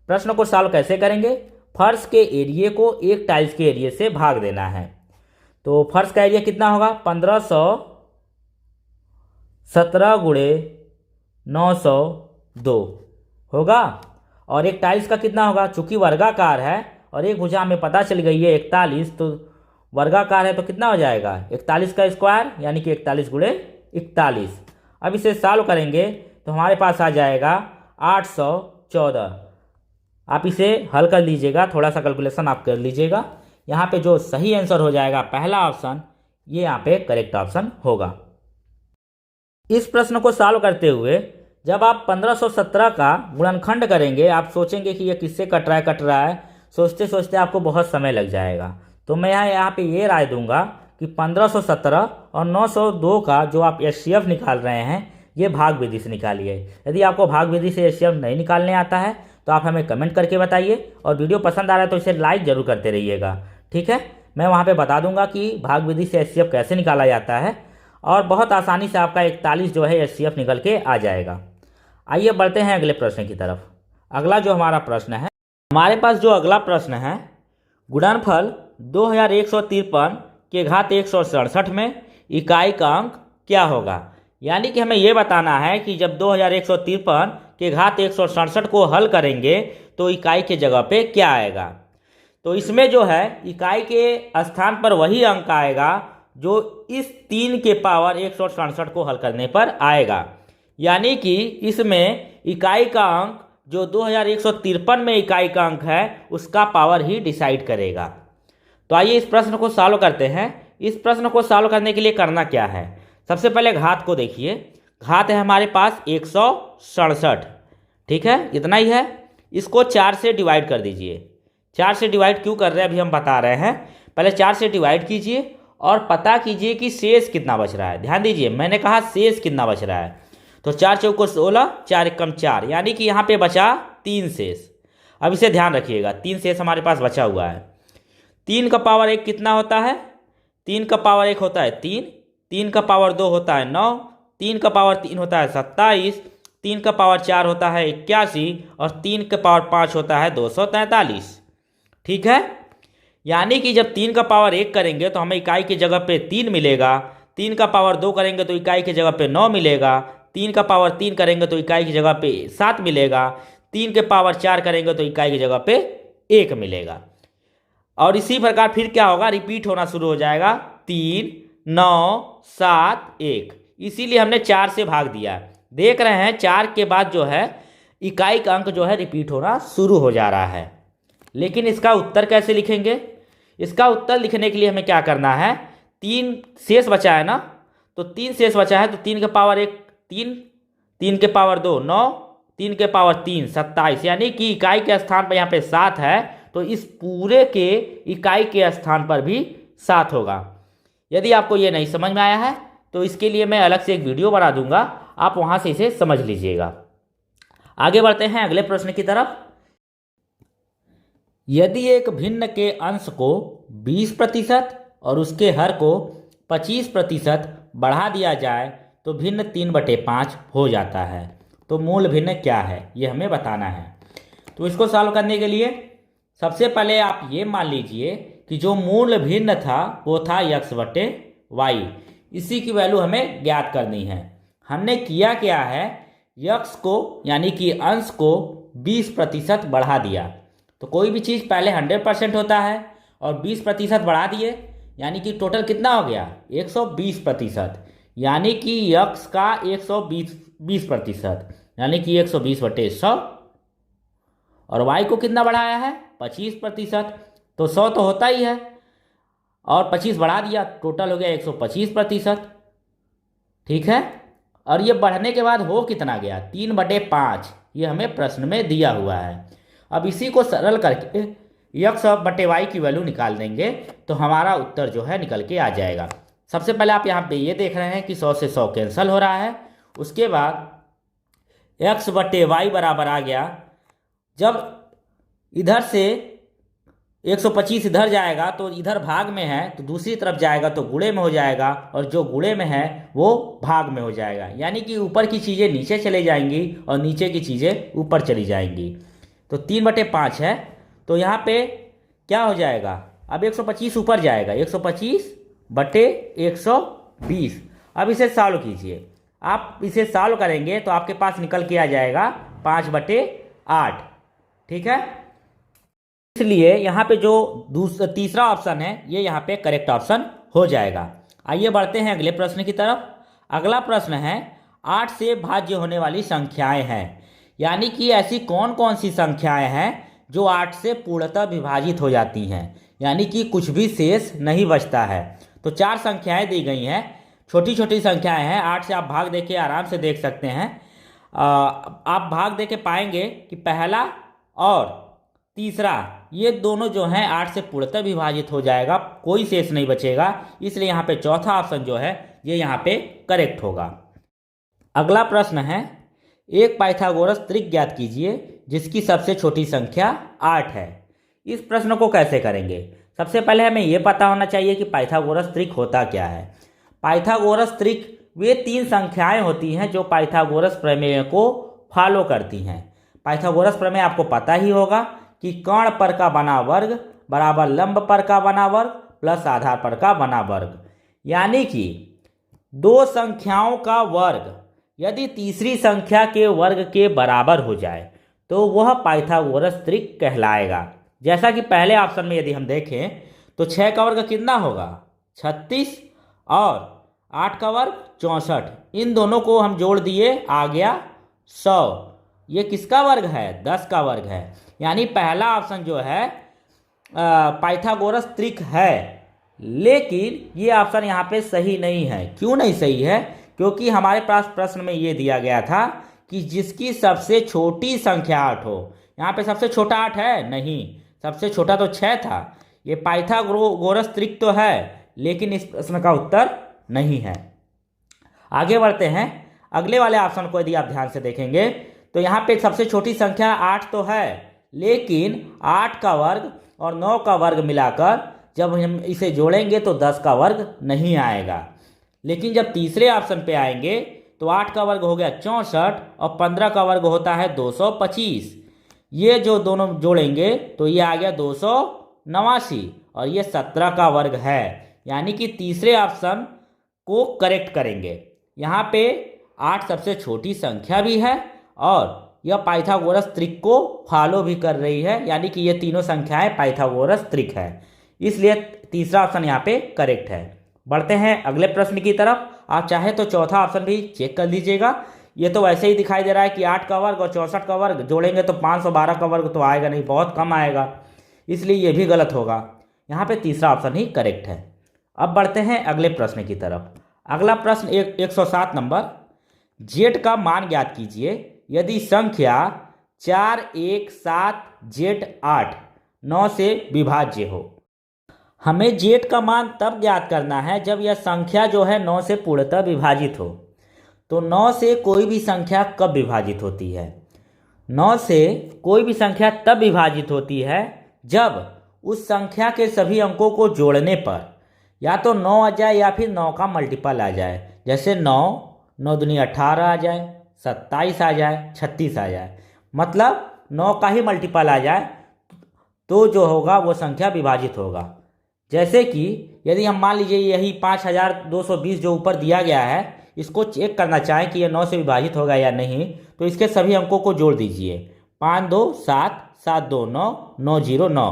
प्रश्न को सॉल्व कैसे करेंगे? फर्श के एरिए को एक टाइल्स के एरिए से भाग देना है। तो फर्श का एरिया कितना होगा? 1517 गुणे 902 होगा और एक टाइल्स का कितना होगा? चूंकि वर्गाकार है और एक भुजा हमें पता चल गई है 41, तो वर्गाकार है तो कितना हो जाएगा? 41 का स्क्वायर यानी कि 41 गुणे 41। अब इसे सॉल्व करेंगे तो हमारे पास आ जाएगा 814। आप इसे हल कर लीजिएगा, थोड़ा सा कैलकुलेशन आप कर लीजिएगा। यहाँ पे जो सही आंसर हो जाएगा पहला ऑप्शन, ये यहाँ पे करेक्ट ऑप्शन होगा। इस प्रश्न को सॉल्व करते हुए जब आप 1517 का गुणनखंड करेंगे आप सोचेंगे कि ये किससे कट रहा है, सोचते सोचते आपको बहुत समय लग जाएगा। तो मैं यहाँ पे ये राय दूंगा कि 1517 और 902 का जो आप एचसीएफ निकाल रहे हैं ये भाग विधि से निकालिए। यदि आपको भाग विधि से एचसीएफ नहीं निकालने आता है तो आप हमें कमेंट करके बताइए और वीडियो पसंद आ रहा है तो इसे लाइक जरूर करते रहिएगा। ठीक है, मैं वहाँ पे बता दूंगा कि भाग विधि से एचसीएफ कैसे निकाला जाता है और बहुत आसानी से आपका 41 जो है एचसीएफ निकल के आ जाएगा। आइए बढ़ते हैं अगले प्रश्न की तरफ। अगला जो हमारा प्रश्न है, हमारे पास जो अगला प्रश्न है, गुणनफल 2153 के घात 167 में इकाई का अंक क्या होगा। यानी कि हमें यह बताना है कि जब 2153 के घात 167 को हल करेंगे तो इकाई के जगह पे क्या आएगा। तो इसमें जो है इकाई के स्थान पर वही अंक आएगा जो इस 3 के पावर 167 को हल करने पर आएगा। यानी कि इसमें इकाई का अंक जो 2153 में इकाई का अंक है उसका पावर ही डिसाइड करेगा। तो आइए इस प्रश्न को सॉल्व करते हैं। इस प्रश्न को सॉल्व करने के लिए करना क्या है, सबसे पहले घात को देखिए। घात है हमारे पास 167, ठीक है, इतना ही है। इसको 4 से डिवाइड कर दीजिए। 4 से डिवाइड क्यों कर रहे हैं अभी हम बता रहे हैं। पहले 4 से डिवाइड कीजिए और पता कीजिए कि शेष कितना बच रहा है। ध्यान दीजिए, मैंने कहा शेष कितना बच रहा है। तो 4 चौको 16, 4 एकम 4, यानी कि यहाँ पे बचा 3 शेष। अब इसे ध्यान रखिएगा, 3 शेष हमारे पास बचा हुआ है। 3 का पावर 1 कितना होता है? 3 का पावर 1 होता है 3, 3 का पावर 2 होता है 9, 3 का पावर 3 होता है 27, 3 का पावर 4 होता है 81 और 3 का पावर 5 होता है 243। ठीक है, यानी कि जब 3 का पावर 1 करेंगे तो हमें इकाई की जगह पे 3 मिलेगा, 3 का पावर 2 करेंगे तो इकाई की जगह पे 9 मिलेगा, 3 का पावर 3 करेंगे तो इकाई की जगह पे 7 मिलेगा, 3 के पावर 4 करेंगे तो इकाई की जगह पे 1 मिलेगा। और इसी प्रकार फिर क्या होगा, रिपीट होना शुरू हो जाएगा 3, 9, 7, 1। इसीलिए हमने 4 से भाग दिया। देख रहे हैं 4 के बाद जो है इकाई का अंक जो है रिपीट होना शुरू हो जा रहा है। लेकिन इसका उत्तर कैसे लिखेंगे? इसका उत्तर लिखने के लिए हमें क्या करना है, 3 शेष बचा है ना, तो 3 शेष बचा है तो 3 के पावर 1 3, 3 के पावर 2 9, 3 के पावर 3 27, यानी कि इकाई के स्थान पर यहाँ पे 7 है तो इस पूरे के इकाई के स्थान पर भी 7 होगा। यदि आपको ये नहीं समझ में आया है तो इसके लिए मैं अलग से एक वीडियो बना दूंगा, आप वहां से इसे समझ लीजिएगा। आगे बढ़ते हैं अगले प्रश्न की तरफ। यदि एक भिन्न के अंश को 20% और उसके हर को 25% बढ़ा दिया जाए तो भिन्न 3/5 हो जाता है। तो मूल भिन्न क्या है ये हमें बताना है। तो इसको सॉल्व करने के लिए सबसे पहले आप ये मान लीजिए कि जो मूल भिन्न था वो था x बटे वाई। इसी की वैल्यू हमें ज्ञात करनी है। हमने किया क्या है, x को यानी कि अंश को 20% बढ़ा दिया। तो कोई भी चीज़ पहले 100% होता है और 20% बढ़ा दिए, यानी कि टोटल कितना हो गया 120%। यानी कि x का 120%, यानी कि 120/100। और y को कितना बढ़ाया है 25%। तो 100 तो होता ही है और 25 बढ़ा दिया, टोटल हो गया 125%। ठीक है। और ये बढ़ने के बाद हो कितना गया 3/5। ये हमें प्रश्न में दिया हुआ है। अब इसी को सरल करके x बटे वाई की वैल्यू निकाल देंगे तो हमारा उत्तर जो है निकल के आ जाएगा। सबसे पहले आप यहाँ पे ये देख रहे हैं कि 100 से 100 कैंसिल हो रहा है। उसके बाद x बटे वाई बराबर आ गया, जब इधर से 125 इधर जाएगा तो इधर भाग में है, तो दूसरी तरफ जाएगा तो गुणे में हो जाएगा, और जो गुणे में है वो भाग में हो जाएगा। यानी कि ऊपर की चीज़ें नीचे चले जाएंगी और नीचे की चीज़ें ऊपर चली जाएंगी। तो 3/5 है, तो यहाँ पे क्या हो जाएगा, अब 125 ऊपर जाएगा, 125/120। अब इसे सॉल्व कीजिए। आप इसे सॉल्व करेंगे तो आपके पास निकल के आ जाएगा 5/8। ठीक है। इसलिए यहाँ पे जो तीसरा ऑप्शन है ये यहाँ पे करेक्ट ऑप्शन हो जाएगा। आइए बढ़ते हैं अगले प्रश्न की तरफ। अगला प्रश्न है 8 से भाज्य होने वाली संख्याएं हैं। यानी कि ऐसी कौन कौन सी संख्याएं हैं जो 8 से पूर्णतः विभाजित हो जाती हैं, यानी कि कुछ भी शेष नहीं बचता है। तो 4 संख्याएं दी गई हैं, छोटी छोटी संख्याएं हैं। 8 से आप भाग देके आराम से देख सकते हैं। आप भाग देके पाएंगे कि पहला और तीसरा ये दोनों जो हैं 8 से पूर्णतः विभाजित हो जाएगा, कोई शेष नहीं बचेगा। इसलिए यहाँ पे चौथा ऑप्शन जो है ये यहाँ पे करेक्ट होगा। अगला प्रश्न है, एक पाइथागोरस त्रिक ज्ञात कीजिए जिसकी सबसे छोटी संख्या 8 है। इस प्रश्न को कैसे करेंगे, सबसे पहले हमें यह पता होना चाहिए कि पाइथागोरस त्रिक होता क्या है। पाइथागोरस त्रिक वे 3 संख्याएं होती हैं जो पाइथागोरस प्रमेय को फॉलो करती हैं। पाइथागोरस प्रमेय आपको पता ही होगा कि कर्ण पर का बना वर्ग बराबर लंब पर का बना वर्ग प्लस आधार पर का बना वर्ग। यानी कि 2 संख्याओं का वर्ग यदि तीसरी संख्या के वर्ग के बराबर हो जाए तो वह पाइथागोरस त्रिक कहलाएगा। जैसा कि पहले ऑप्शन में यदि हम देखें तो 6 का वर्ग कितना होगा 36 और 8 का वर्ग 64। इन दोनों को हम जोड़ दिए, आ गया 100। ये किसका वर्ग है 10 का वर्ग है। यानी पहला ऑप्शन जो है पाइथागोरस त्रिक है, लेकिन ये ऑप्शन यहाँ पे सही नहीं है। क्यों नहीं सही है, क्योंकि हमारे पास प्रश्न में ये दिया गया था कि जिसकी सबसे छोटी संख्या 8 हो। यहाँ पे सबसे छोटा 8 है नहीं, सबसे छोटा तो 6 था। ये पाइथागोरस त्रिक तो है, लेकिन इस प्रश्न का उत्तर नहीं है। आगे बढ़ते हैं। अगले वाले ऑप्शन को यदि आप ध्यान से देखेंगे तो यहाँ पे सबसे छोटी संख्या 8 तो है, लेकिन 8 का वर्ग और 9 का वर्ग मिलाकर जब हम इसे जोड़ेंगे तो 10 का वर्ग नहीं आएगा। लेकिन जब तीसरे ऑप्शन पे आएंगे तो 8 का वर्ग हो गया 64 और 15 का वर्ग होता है 225। ये जो दोनों जोड़ेंगे तो ये आ गया 289 और ये 17 का वर्ग है। यानी कि तीसरे ऑप्शन को करेक्ट करेंगे। यहाँ पे 8 सबसे छोटी संख्या भी है और यह पाइथागोरस त्रिक को फॉलो भी कर रही है, यानी कि ये तीनों संख्याएं पाइथागोरस त्रिक है। इसलिए तीसरा ऑप्शन यहाँ पे करेक्ट है। बढ़ते हैं अगले प्रश्न की तरफ। आप चाहे तो चौथा ऑप्शन भी चेक कर लीजिएगा। ये तो वैसे ही दिखाई दे रहा है कि 8 का वर्ग और 64 का वर्ग जोड़ेंगे तो 512 का वर्ग तो आएगा नहीं, बहुत कम आएगा, इसलिए ये भी गलत होगा। यहाँ पे तीसरा ऑप्शन ही करेक्ट है। अब बढ़ते हैं अगले प्रश्न की तरफ। अगला प्रश्न 107 नंबर, जेड का मान ज्ञात कीजिए यदि संख्या 4 1 7 जेड 8 9 से विभाज्य हो। हमें जेड का मान तब ज्ञात करना है जब यह संख्या जो है 9 से पूर्णतः विभाजित हो। तो 9 से कोई भी संख्या कब विभाजित होती है, 9 से कोई भी संख्या तब विभाजित होती है जब उस संख्या के सभी अंकों को जोड़ने पर या तो 9 आ जाए या फिर 9 का मल्टीपल आ जाए। जैसे 9 9 दूनी 18 आ जाए, 27 आ जाए, 36 आ जाए, मतलब 9 का ही मल्टीपल आ जाए तो जो होगा वो संख्या विभाजित होगा। जैसे कि यदि हम मान लीजिए यही 5220 जो ऊपर दिया गया है, इसको चेक करना चाहें कि ये 9 से विभाजित होगा या नहीं, तो इसके सभी अंकों को जोड़ दीजिए। 5 2 7 7 2 9 9 0 9,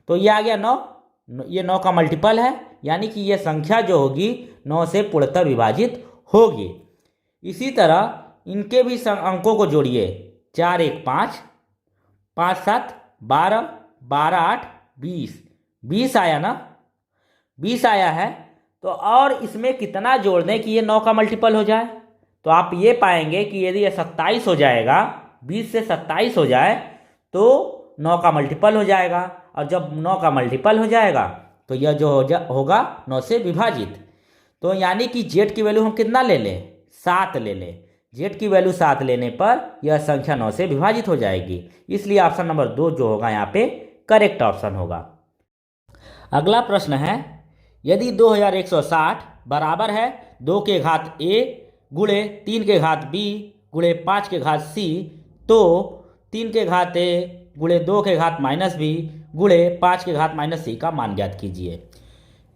तो ये आ गया 9। ये 9 का मल्टीपल है, यानी कि ये संख्या जो होगी 9 से पूर्णतः विभाजित होगी। इसी तरह इनके भी अंकों को जोड़िए। 4 1 5, 5 7 12, 12 8 20, 20 आया ना, 20 आया है। तो और इसमें कितना जोड़ दें कि ये 9 का मल्टीपल हो जाए, तो आप ये पाएंगे कि यदि ये 27 हो जाएगा, 20 से 27 हो जाए तो 9 का मल्टीपल हो जाएगा। और जब 9 का मल्टीपल हो जाएगा तो यह जो होगा 9 से विभाजित। तो यानी कि जेड की वैल्यू हम कितना ले लें, 7 ले लें। जेड की वैल्यू 7 लेने पर यह संख्या 9 से विभाजित हो जाएगी। इसलिए ऑप्शन नंबर 2 जो होगा यहाँ पे करेक्ट ऑप्शन होगा। अगला प्रश्न है, यदि 2160 बराबर है 2 के घात a गुणे 3 के घात b गुणे 5 के घात c, तो 3 के घात a गुणे 2 के घात माइनस b गुणे 5 के घात माइनस c का मान ज्ञात कीजिए।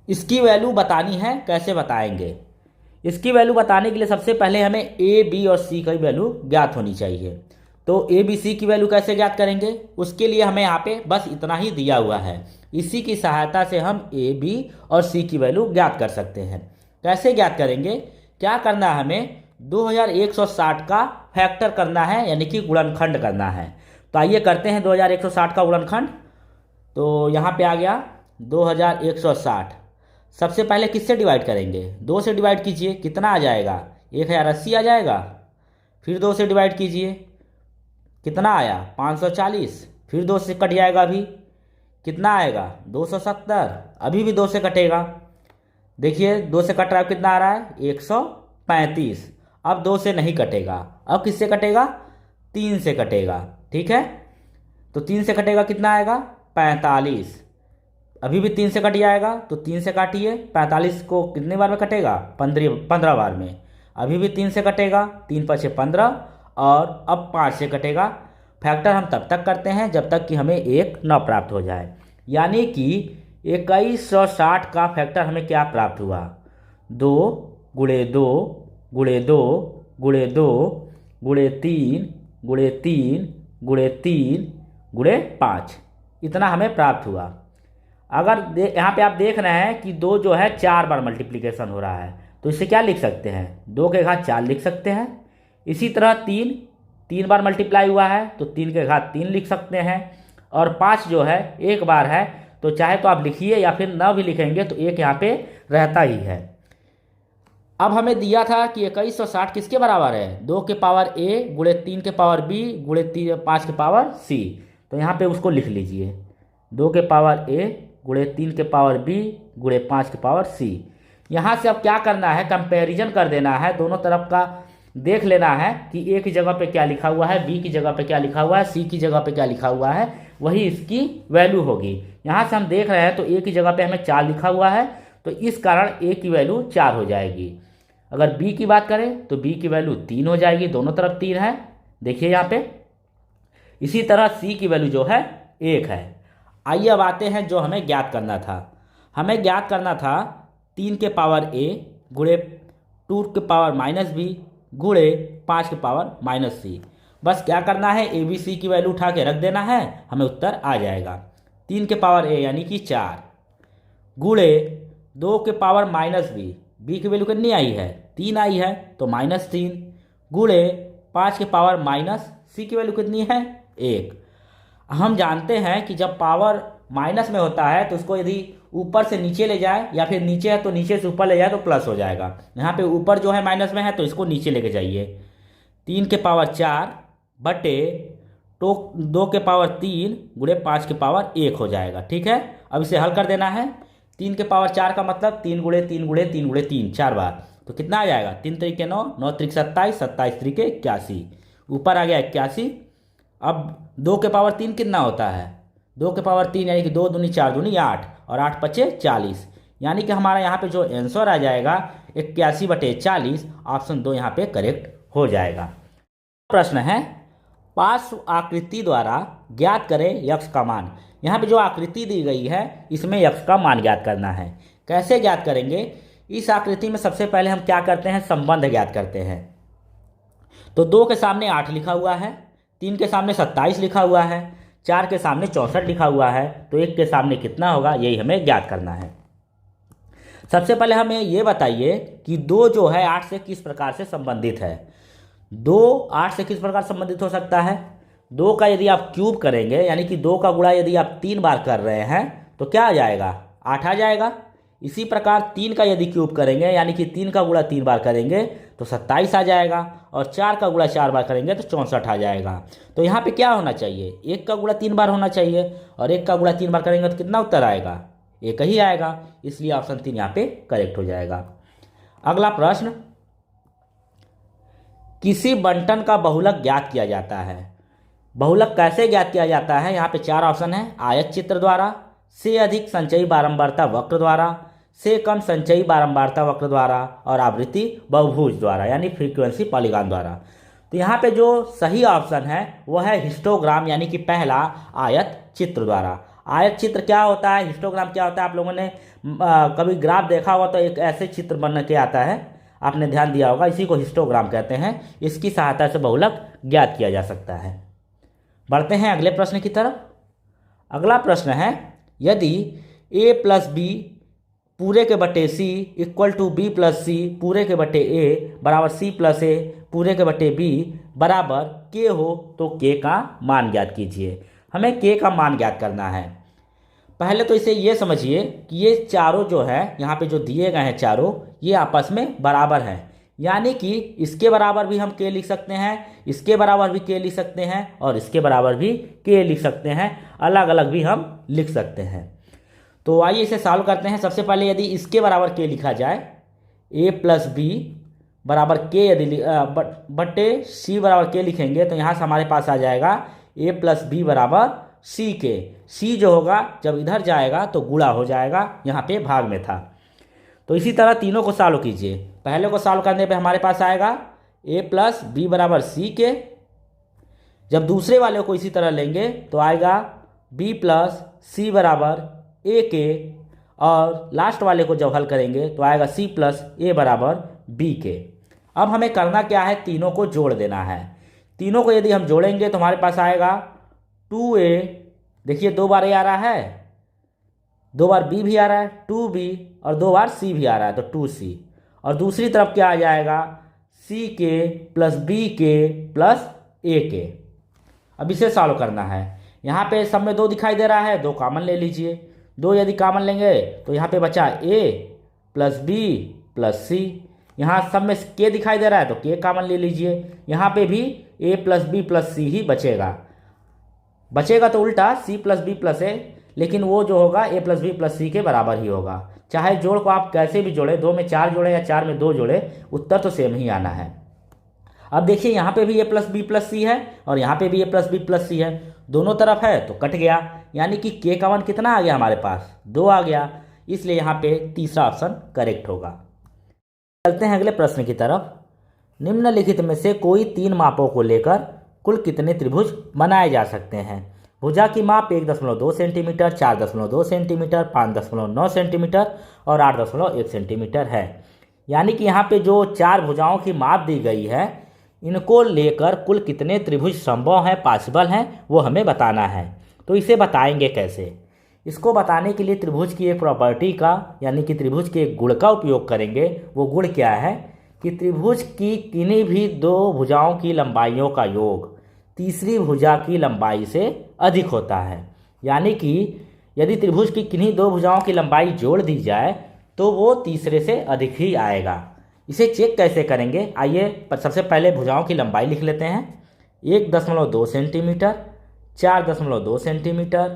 इसकी वैल्यू बतानी है, कैसे बताएंगे? इसकी वैल्यू बताने के लिए सबसे पहले हमें ए बी और सी की वैल्यू ज्ञात होनी चाहिए। तो ए बी सी की वैल्यू कैसे ज्ञात करेंगे? उसके लिए हमें यहाँ पे बस इतना ही दिया हुआ है, इसी की सहायता से हम ए बी और सी की वैल्यू ज्ञात कर सकते हैं। कैसे ज्ञात करेंगे? क्या करना है हमें? 2160 का फैक्टर करना है, यानी कि गुणनखंड करना है। तो आइए करते हैं 2160 का गुणनखंड। तो यहाँ पे आ गया 2160। सबसे पहले किससे डिवाइड करेंगे? 2 से डिवाइड कीजिए, कितना आ जाएगा? 1080 आ जाएगा। फिर 2 से डिवाइड कीजिए, कितना आया? 540। फिर 2 से कट जाएगा, अभी कितना आएगा? 270। अभी भी 2 से कटेगा, देखिए 2 से कट रहा है, कितना आ रहा है? 135। अब 2 से नहीं कटेगा, अब किससे कटेगा? 3 से कटेगा, ठीक है। तो 3 से कटेगा, कितना आएगा? 45। अभी भी 3 से कट जाएगा, तो 3 से काटिए। 45 को कितने बार में कटेगा? 15 बार में। अभी भी 3 से कटेगा, 3 × 5 = 15, और अब 5 से कटेगा। फैक्टर हम तब तक करते हैं जब तक कि हमें 1 न प्राप्त हो जाए। यानी कि 2160 का फैक्टर हमें क्या प्राप्त हुआ? 2 गुणे 2 गुणे 2 गुणे 2 गुणे 3 गुणे 3 गुणे 3 गुणे 5, इतना हमें प्राप्त हुआ। अगर यहाँ पे आप देख रहे हैं कि 2 जो है 4 बार मल्टीप्लिकेशन हो रहा है, तो इसे क्या लिख सकते हैं? 2 के घात 4 लिख सकते हैं। इसी तरह 3 बार मल्टीप्लाई हुआ है, तो 3 के घात 3 लिख सकते हैं। और 5 जो है 1 बार है, तो चाहे तो आप लिखिए या फिर न भी लिखेंगे तो 1 यहाँ पे रहता ही है। अब हमें दिया था कि 2160 किसके बराबर है? 2 के पावर a गुणे 3 के पावर b गुणे 5 के पावर c। तो यहाँ पे उसको लिख लीजिए, 2 के पावर a गुणे 3 के पावर b गुणे 5 के पावर c। यहाँ से अब क्या करना है? कंपैरिजन कर देना है, दोनों तरफ का देख लेना है कि a की जगह पे क्या लिखा हुआ है, b की जगह पे क्या लिखा हुआ है, c की जगह पे क्या लिखा हुआ है, वही इसकी वैल्यू होगी। यहाँ से हम देख रहे हैं तो a की जगह पे हमें 4 लिखा हुआ है, तो इस कारण a की वैल्यू 4 हो जाएगी। अगर b की बात करें तो b की वैल्यू 3 हो जाएगी, दोनों तरफ 3 है, देखिए यहाँ पे। इसी तरह c की वैल्यू जो है 1 है। आइए अब आते हैं जो हमें ज्ञात करना था। हमें ज्ञात करना था 3 के पावर a गुणे 2 के पावर माइनस b गुणे 5 के पावर माइनस c। बस क्या करना है? ए बी सी की वैल्यू उठा के रख देना है, हमें उत्तर आ जाएगा। 3 के पावर a यानी कि 4 गुणे 2 के पावर माइनस b, b की वैल्यू कितनी आई है? 3 आई है, तो -3 गुणे 5 के पावर माइनस c की वैल्यू कितनी है? 1। हम जानते हैं कि जब पावर माइनस में होता है तो उसको यदि ऊपर से नीचे ले जाए या फिर नीचे है तो नीचे से ऊपर ले जाए तो प्लस हो जाएगा। यहाँ पे ऊपर जो है माइनस में है, तो इसको नीचे लेके जाइए। 3 के पावर 4 बटे 2 के पावर 3 गुणे 5 के पावर 1 हो जाएगा, ठीक है। अब इसे हल कर देना है। 3 के पावर 4 का मतलब 3 गुणे 3 गुणे 3 गुणे 3 4 बार, तो कितना आ जाएगा? 3 3 9, 9 3 27, 27 3 81, ऊपर आ गया 81। अब 2 के पावर 3 कितना होता है? 2 के पावर 3 यानी कि 2 दूनी 4 दूनी 8, और 8 × 5 = 40, यानी कि हमारा यहाँ पे जो आंसर आ जाएगा 81/40, ऑप्शन 2 यहाँ पे करेक्ट हो जाएगा। प्रश्न है, पार्श्व आकृति द्वारा ज्ञात करें यक्ष का मान। यहाँ पे जो आकृति दी गई है इसमें x का मान ज्ञात करना है। कैसे ज्ञात करेंगे? इस आकृति में सबसे पहले हम क्या करते हैं, संबंध ज्ञात करते हैं। तो 2 के सामने 8 लिखा हुआ है, 3 के सामने 27 लिखा हुआ है, 4 के सामने 64 लिखा हुआ है, तो 1 के सामने कितना होगा, यही हमें ज्ञात करना है। सबसे पहले हमें ये बताइए कि 2 जो है 8 से किस प्रकार से संबंधित है। 2 8 से किस प्रकार संबंधित हो सकता है? 2 का यदि आप क्यूब करेंगे, यानी कि 2 का गुणा यदि आप 3 बार कर रहे हैं तो क्या आ जाएगा, 8 आ जाएगा। इसी प्रकार 3 का यदि क्यूब करेंगे, यानी कि 3 का गुणा 3 बार करेंगे तो 27 आ जाएगा, और 4 का गुणा 4 बार करेंगे तो 64 आ जाएगा। तो यहाँ पे क्या होना चाहिए, 1 का गुणा 3 बार होना चाहिए, और 1 का गुणा 3 बार करेंगे तो कितना उत्तर आएगा, 1 ही आएगा। इसलिए ऑप्शन 3 यहाँ पे करेक्ट हो जाएगा। अगला प्रश्न, किसी बंटन का बहुलक ज्ञात किया जाता है। बहुलक कैसे ज्ञात किया जाता है? यहाँ पे 4 ऑप्शन है। आयत चित्र द्वारा, से अधिक संचयी बारंबारता वक्र द्वारा, से कम संचयी बारंबारता वक्र द्वारा, और आवृत्ति बहुभुज द्वारा, यानी फ्रीक्वेंसी पॉलीगॉन द्वारा। तो यहाँ पे जो सही ऑप्शन है वह है हिस्टोग्राम, यानी कि पहला आयत चित्र द्वारा। आयत चित्र क्या होता है, हिस्टोग्राम क्या होता है? आप लोगों ने कभी ग्राफ देखा होगा तो एक ऐसे चित्र बन के आता है, आपने ध्यान दिया होगा, इसी को हिस्टोग्राम कहते हैं। इसकी सहायता से बहुलक ज्ञात किया जा सकता है। बढ़ते हैं अगले प्रश्न की तरफ। अगला प्रश्न है, यदि a प्लस बी पूरे के बटे सी इक्वल टू बी प्लस सी पूरे के बटे ए बराबर सी प्लस ए पूरे के बटे बी बराबर के हो तो के का मान ज्ञात कीजिए। हमें के का मान ज्ञात करना है। पहले तो इसे ये समझिए कि ये चारों जो है यहाँ पे जो दिए गए हैं चारों, ये आपस में बराबर हैं, यानी कि इसके बराबर भी हम के लिख सकते हैं, इसके बराबर भी के लिख सकते हैं, और इसके बराबर भी के लिख सकते हैं, अलग अलग भी हम लिख सकते हैं। तो आइए इसे सॉल्व करते हैं। सबसे पहले यदि इसके बराबर के लिखा जाए, a प्लस बी बराबर के यदि बटे सी बराबर के लिखेंगे तो यहाँ से हमारे पास आ जाएगा a प्लस बी बराबर सी के। सी जो होगा जब इधर जाएगा तो गुणा हो जाएगा, यहाँ पे भाग में था। तो इसी तरह तीनों को सॉल्व कीजिए। पहले को सॉल्व करने पे हमारे पास आएगा a प्लस बी बराबर सी के। जब दूसरे वाले को इसी तरह लेंगे तो आएगा b प्लस सी बराबर a के, और लास्ट वाले को जब हल करेंगे तो आएगा c प्लस a बराबर b के। अब हमें करना क्या है, तीनों को जोड़ देना है। तीनों को यदि हम जोड़ेंगे तो हमारे पास आएगा 2a, देखिए 2 बार a आ रहा है, 2 बार b भी आ रहा है 2b, और 2 बार c भी आ रहा है तो 2c, और दूसरी तरफ क्या आ जाएगा c के प्लस b के प्लस a के। अब इसे सॉल्व करना है। यहाँ पे सब में 2 दिखाई दे रहा है, 2 कॉमन ले लीजिए। 2 यदि कॉमन लेंगे तो यहाँ पे बचा a plus b plus c। यहाँ सब में k दिखाई दे रहा है तो k कॉमन ले लीजिए। यहाँ पे भी a plus b plus c ही बचेगा तो उल्टा c plus b plus a, लेकिन वो जो होगा a plus b plus c के बराबर ही होगा। चाहे जोड़ को आप कैसे भी जोड़े, 2 में 4 जोड़े या 4 में 2 जोड़े, उत्तर तो सेम ही आना है। अब देखिए यहाँ पे भी a प्लस बी प्लस सी है और यहाँ पे भी a प्लस बी प्लस सी है, दोनों तरफ है तो कट गया, यानी कि k का मान कितना आ गया हमारे पास, 2 आ गया। इसलिए यहाँ पे तीसरा ऑप्शन करेक्ट होगा। चलते हैं अगले प्रश्न की तरफ। निम्नलिखित में से कोई 3 मापों को लेकर कुल कितने त्रिभुज बनाए जा सकते हैं? भुजा की माप 1.2 सेंटीमीटर, 4.2 सेंटीमीटर, 5.9 सेंटीमीटर और 8.1 सेंटीमीटर है। यानी कि यहाँ पे जो 4 भुजाओं की माप दी गई है, इनको लेकर कुल कितने त्रिभुज संभव हैं, पॉसिबल हैं, वो हमें बताना है। तो इसे बताएंगे कैसे? इसको बताने के लिए त्रिभुज की एक प्रॉपर्टी का, यानी कि त्रिभुज के एक गुण का उपयोग करेंगे। वो गुण क्या है कि त्रिभुज की किन्हीं भी 2 भुजाओं की लंबाइयों का योग तीसरी भुजा की लंबाई से अधिक होता है। यानी कि यदि त्रिभुज की किन्हीं 2 भुजाओं की लंबाई जोड़ दी जाए तो वो तीसरे से अधिक ही आएगा। इसे चेक कैसे करेंगे? आइए सबसे पहले भुजाओं की लंबाई लिख लेते हैं। 1.2 सेंटीमीटर, 4.2 सेंटीमीटर,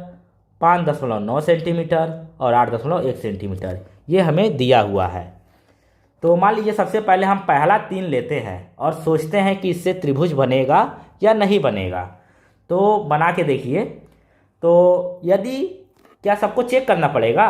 5.9 सेंटीमीटर और 8.1 सेंटीमीटर, ये हमें दिया हुआ है। तो मान लीजिए सबसे पहले हम पहला 3 लेते हैं और सोचते हैं कि इससे त्रिभुज बनेगा या नहीं बनेगा। तो बना के देखिए। तो यदि क्या सबको चेक करना पड़ेगा?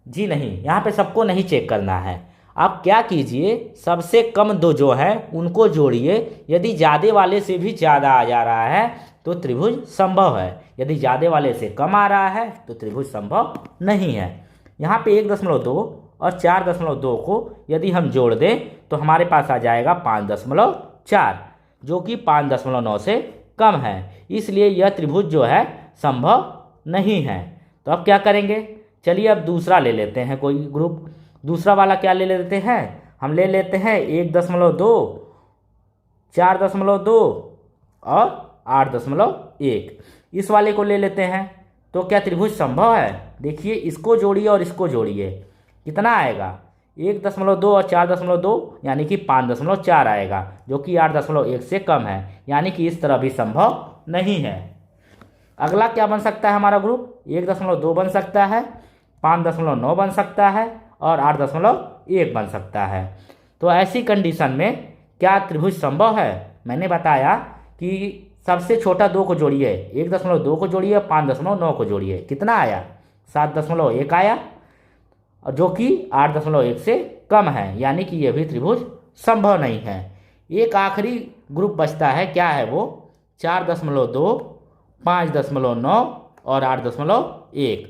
जी नहीं, यहाँ पे सबको नहीं चेक करना है। आप क्या कीजिए, सबसे कम 2 जो है उनको जोड़िए। यदि ज़्यादा वाले से भी ज़्यादा आ जा रहा है तो त्रिभुज संभव है। यदि ज़्यादा वाले से कम आ रहा है तो त्रिभुज संभव नहीं है। यहाँ पे 1.2 और 4.2 को यदि हम जोड़ दें तो हमारे पास आ जाएगा 5.4, जो कि 5.9 से कम है। इसलिए यह त्रिभुज जो है संभव नहीं है। तो अब क्या करेंगे, चलिए अब दूसरा ले लेते हैं कोई ग्रुप। दूसरा वाला क्या ले लेते हैं, हम ले लेते हैं 1.2, 4.2 और 8.1। इस वाले को ले लेते हैं। तो क्या त्रिभुज संभव है? देखिए, इसको जोड़िए और इसको जोड़िए, कितना आएगा? 1.2 और 4.2 यानी कि 5.4 आएगा, जो कि 8.1 से कम है। यानी कि इस तरह भी संभव नहीं है। अगला क्या बन सकता है हमारा ग्रुप? 1.2 बन सकता है, 5.9 बन सकता है और 8.1 बन सकता है। तो ऐसी कंडीशन में क्या त्रिभुज संभव है? मैंने बताया कि सबसे छोटा 2 को जोड़िए, 1.2 को जोड़िए, 5.9 को जोड़िए, कितना आया? 7.1 आया, और जो कि 8.1 से कम है। यानी कि यह भी त्रिभुज संभव नहीं है। एक आखिरी ग्रुप बचता है, क्या है वो? 4.2, 5.9 और 8.1।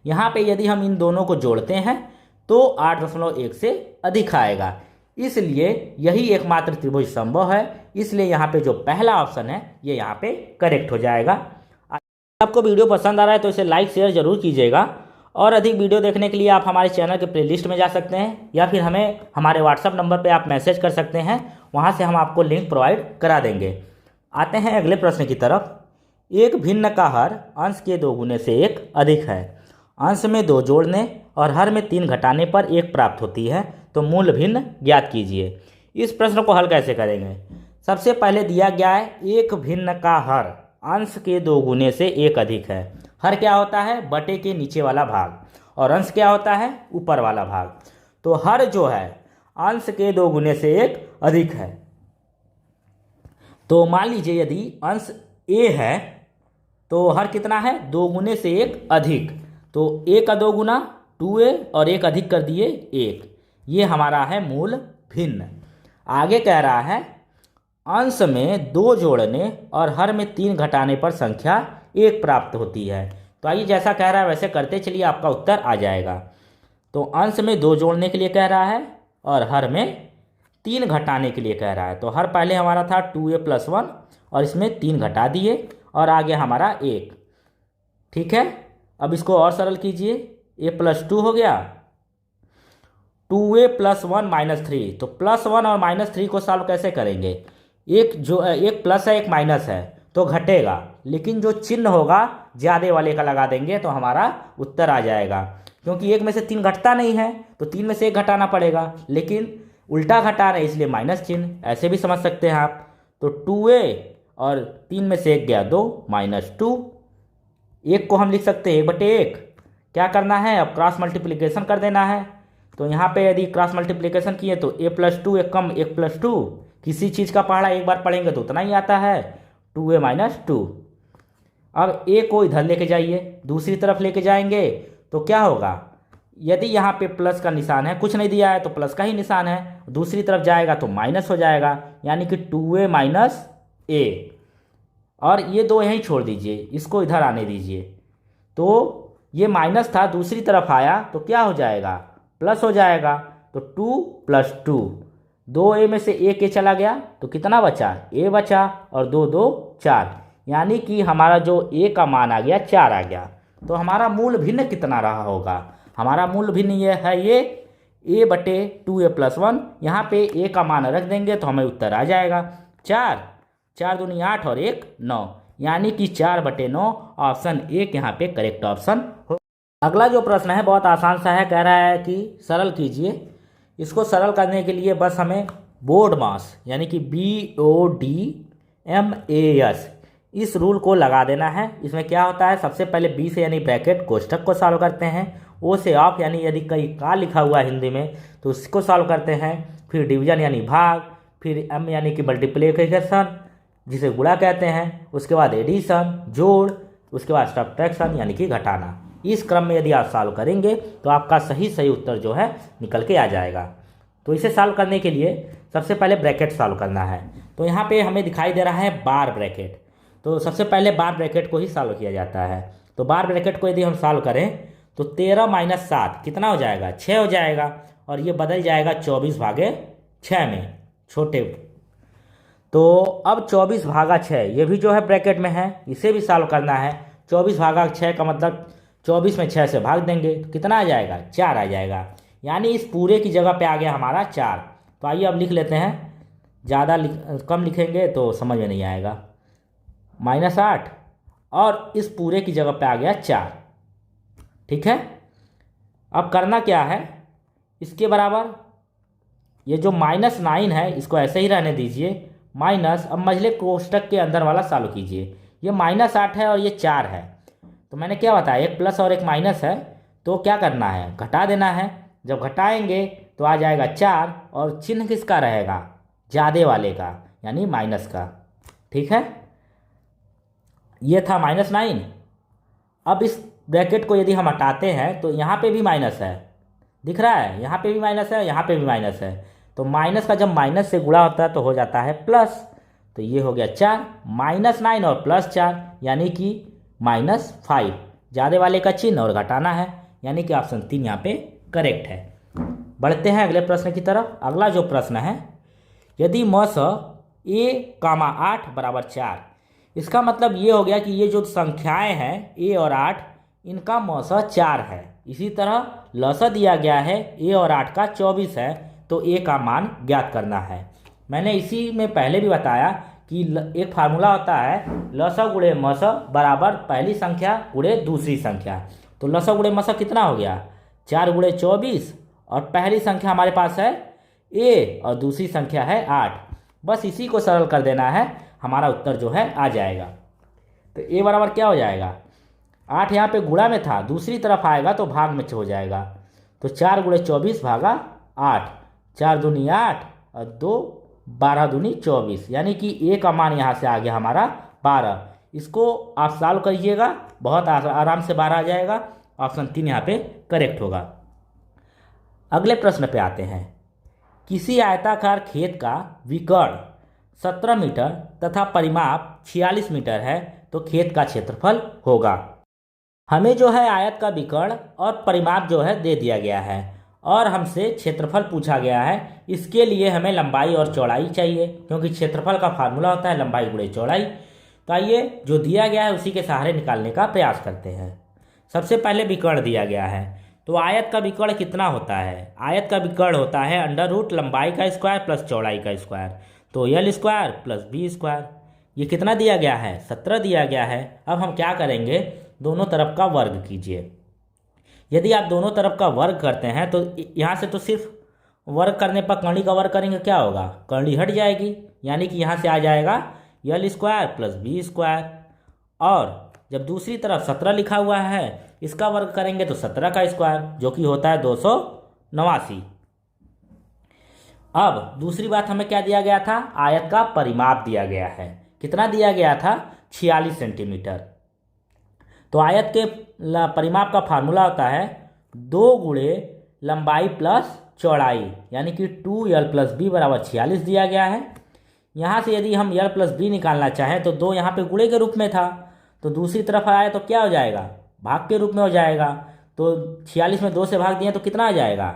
यहाँ पे यदि हम इन दोनों को जोड़ते हैं तो 8.1 से अधिक आएगा। इसलिए यही एकमात्र त्रिभुज संभव है। इसलिए यहाँ पे जो पहला ऑप्शन है ये यहाँ पे करेक्ट हो जाएगा। आपको वीडियो पसंद आ रहा है तो इसे लाइक शेयर जरूर कीजिएगा, और अधिक वीडियो देखने के लिए आप हमारे चैनल के प्लेलिस्ट में जा सकते हैं, या फिर हमें हमारे व्हाट्सएप नंबर पे आप मैसेज कर सकते हैं। वहाँ से हम आपको लिंक प्रोवाइड करा देंगे। आते हैं अगले प्रश्न की तरफ। एक भिन्न का हर अंश के 2 गुने से 1 अधिक है। अंश में 2 जोड़ने और हर में 3 घटाने पर 1 प्राप्त होती है, तो मूल भिन्न ज्ञात कीजिए। इस प्रश्न को हल कैसे करेंगे? सबसे पहले दिया गया है एक भिन्न का हर अंश के 2 गुने से 1 अधिक है। हर क्या होता है? बटे के नीचे वाला भाग, और अंश क्या होता है? ऊपर वाला भाग। तो हर जो है अंश के 2 गुने से 1 अधिक है। तो मान लीजिए यदि अंश a है तो हर कितना है? 2 गुने से 1 अधिक। तो a का 2 गुना 2a और 1 अधिक कर दिए 1। ये हमारा है मूल भिन्न। आगे कह रहा है अंश में 2 जोड़ने और हर में 3 घटाने पर संख्या 1 प्राप्त होती है। तो आइए जैसा कह रहा है वैसे करते चलिए, आपका उत्तर आ जाएगा। तो अंश में 2 जोड़ने के लिए कह रहा है और हर में 3 घटाने के लिए कह रहा है। तो हर पहले हमारा था 2a + 1 और इसमें 3 घटा दिए और आगे हमारा 1। ठीक है, अब इसको और सरल कीजिए। a + 2 हो गया, 2a + 1 - 3। तो +1 और -3 को सॉल्व कैसे करेंगे? एक प्लस है एक माइनस है तो घटेगा, लेकिन जो चिन्ह होगा ज़्यादा वाले का लगा देंगे तो हमारा उत्तर आ जाएगा। क्योंकि 1 में से 3 घटता नहीं है तो 3 में से 1 घटाना पड़ेगा, लेकिन उल्टा घटा रहे इसलिए माइनस चिन्ह। ऐसे भी समझ सकते हैं आप। तो 2a और 3 में से 1 गया 2 -2। 1 को हम लिख सकते हैं 1/1। क्या करना है? अब क्रॉस मल्टीप्लिकेशन कर देना है। तो यहाँ पे यदि क्रॉस मल्टीप्लिकेशन किए तो a + 2 1 कम 1 + 2। किसी चीज़ का पहाड़ा एक बार पढ़ेंगे तो उतना ही आता है, 2a - 2। अब a को इधर लेके जाइए, दूसरी तरफ लेके जाएंगे तो क्या होगा? यदि यहाँ पे प्लस का निशान है, कुछ नहीं दिया है तो प्लस का ही निशान है, दूसरी तरफ जाएगा तो माइनस हो जाएगा, यानी कि 2a - a। और ये 2 यहीं छोड़ दीजिए, इसको इधर आने दीजिए। तो ये माइनस था, दूसरी तरफ आया तो क्या हो जाएगा? प्लस हो जाएगा। तो 2 + 2, 2a में से 1 a चला गया तो कितना बचा? a बचा, और 2 2 4, यानी कि हमारा जो a का मान आ गया 4 आ गया। तो हमारा मूल भिन्न कितना रहा होगा? हमारा मूल भिन्न ये है, ये a/2a + 1। यहाँ पे a का मान रख देंगे तो हमें उत्तर आ जाएगा 4। 4 दूनी 8 और 1 9, यानी कि 4/9 ऑप्शन 1 यहाँ पे करेक्ट ऑप्शन हो। अगला जो प्रश्न है बहुत आसान सा है। कह रहा है कि सरल कीजिए। इसको सरल करने के लिए बस हमें बोर्ड मास यानी कि BODMAS इस रूल को लगा देना है। इसमें क्या होता है? सबसे पहले B से यानी ब्रैकेट कोष्ठक को सॉल्व करते हैं, O से ऑफ यानी यदि कहीं का लिखा हुआ है हिंदी में तो उसको सॉल्व करते हैं, फिर डिवीजन यानी भाग, फिर M यानी कि मल्टीप्लिकेशन जिसे गुणा कहते हैं, उसके बाद एडिशन जोड़, उसके बाद सब्ट्रैक्शन यानी कि घटाना। इस क्रम में यदि आप सॉल्व करेंगे तो आपका सही उत्तर जो है निकल के आ जाएगा। तो इसे सॉल्व करने के लिए सबसे पहले ब्रैकेट सॉल्व करना है। तो यहाँ पे हमें दिखाई दे रहा है बार ब्रैकेट। तो सबसे पहले बार ब्रैकेट को ही सॉल्व किया जाता है। तो बार ब्रैकेट को यदि हम सॉल्व करें तो 13 माइनस 7 कितना हो जाएगा, 6 हो जाएगा, और ये बदल जाएगा 24 भागे 6 में, छोटे। तो अब 24 भागा 6 ये भी जो है ब्रैकेट में है, इसे भी सॉल्व करना है। 24 भागा 6 का मतलब 24 में 6 से भाग देंगे तो कितना आ जाएगा, 4 आ जाएगा। यानी इस पूरे की जगह पे आ गया हमारा 4। तो आइए अब लिख लेते हैं, ज़्यादा कम लिखेंगे तो समझ में नहीं आएगा। -8 और इस पूरे की जगह पे आ गया 4। ठीक है, अब करना क्या है, इसके बराबर ये जो -9 है इसको ऐसे ही रहने दीजिए, माइनस, अब मझले कोष्टक के अंदर वाला चालू कीजिए। ये -8 है और ये 4 है, तो मैंने क्या बताया, एक प्लस और एक माइनस है, तो क्या करना है, घटा देना है। जब घटाएंगे तो आ जाएगा 4 और चिन्ह किसका रहेगा, ज़्यादा वाले का, यानी माइनस का। ठीक है, ये था -9। अब इस ब्रैकेट को यदि हम हटाते हैं तो यहाँ पे भी माइनस है, दिख रहा है, यहाँ पे भी माइनस है, यहाँ पे भी माइनस है। तो माइनस का जब माइनस से गुणा होता है तो हो जाता है प्लस। तो ये हो गया 4, -9 और +4 यानी कि -5, ज़्यादा वाले का चिन्ह और घटाना है, यानी कि ऑप्शन 3 यहाँ पे करेक्ट है। बढ़ते हैं अगले प्रश्न की तरफ। अगला जो प्रश्न है, यदि मस a, 8 बराबर 4, इसका मतलब ये हो गया कि ये जो संख्याएं हैं a और 8, इनका मस 4 है। इसी तरह लस दिया गया है a और 8 का 24 है, तो a का मान ज्ञात करना है। मैंने इसी में पहले भी बताया कि एक फार्मूला होता है, लस गुणे मस बराबर पहली संख्या गुणे दूसरी संख्या। तो लस गुणे मस कितना हो गया, 4 गुणे 24, और पहली संख्या हमारे पास है a और दूसरी संख्या है 8। बस इसी को सरल कर देना है, हमारा उत्तर जो है आ जाएगा। तो a बराबर क्या हो जाएगा, 8 यहाँ पे गुणा में था, दूसरी तरफ आएगा तो भाग में हो जाएगा। तो 4 गुणे 24 भागा 8, 4 दूनी 8 और 2 12 दूनी 24, यानी कि a का मान यहाँ से आ गया हमारा 12। इसको आप सॉल्व करिएगा, बहुत आराम से 12 आ जाएगा। ऑप्शन 3 यहाँ पे करेक्ट होगा। अगले प्रश्न पे आते हैं। किसी आयताकार खेत का विकर्ण 17 मीटर तथा परिमाप 46 मीटर है, तो खेत का क्षेत्रफल होगा। हमें जो है आयत का विकर्ण और परिमाप जो है दे दिया गया है, और हमसे क्षेत्रफल पूछा गया है। इसके लिए हमें लंबाई और चौड़ाई चाहिए, क्योंकि क्षेत्रफल का फार्मूला होता है लंबाई गुणे चौड़ाई। तो आइए जो दिया गया है उसी के सहारे निकालने का प्रयास करते हैं। सबसे पहले विकर्ण दिया गया है, तो आयत का विकर्ण कितना होता है, आयत का विकर्ण होता है √ लंबाई का स्क्वायर प्लस चौड़ाई का स्क्वायर, तो l square plus b square. ये कितना दिया गया है, 17 दिया गया है। अब हम क्या करेंगे, दोनों तरफ का वर्ग कीजिए। यदि आप दोनों तरफ का वर्ग करते हैं तो यहाँ से तो सिर्फ वर्ग करने पर कर्णी का वर्ग करेंगे क्या होगा, कर्णी हट जाएगी, यानी कि यहाँ से आ जाएगा l square plus b square. और जब दूसरी तरफ 17 लिखा हुआ है, इसका वर्ग करेंगे तो 17 का स्क्वायर, जो कि होता है 289। अब दूसरी बात हमें क्या दिया गया था, आयत का परिमाप दिया गया है। कितना दिया गया था, 46 सेंटीमीटर। तो आयत के परिमाप का फार्मूला होता है 2 गुणे लंबाई प्लस चौड़ाई, यानी कि 2l प्लस b बराबर 46 दिया गया है। यहाँ से यदि हम l प्लस b निकालना चाहें तो 2 यहाँ पे गुणे के रूप में था, तो दूसरी तरफ आया तो क्या हो जाएगा, भाग के रूप में हो जाएगा। तो 46 में 2 से भाग दिए तो कितना आ जाएगा,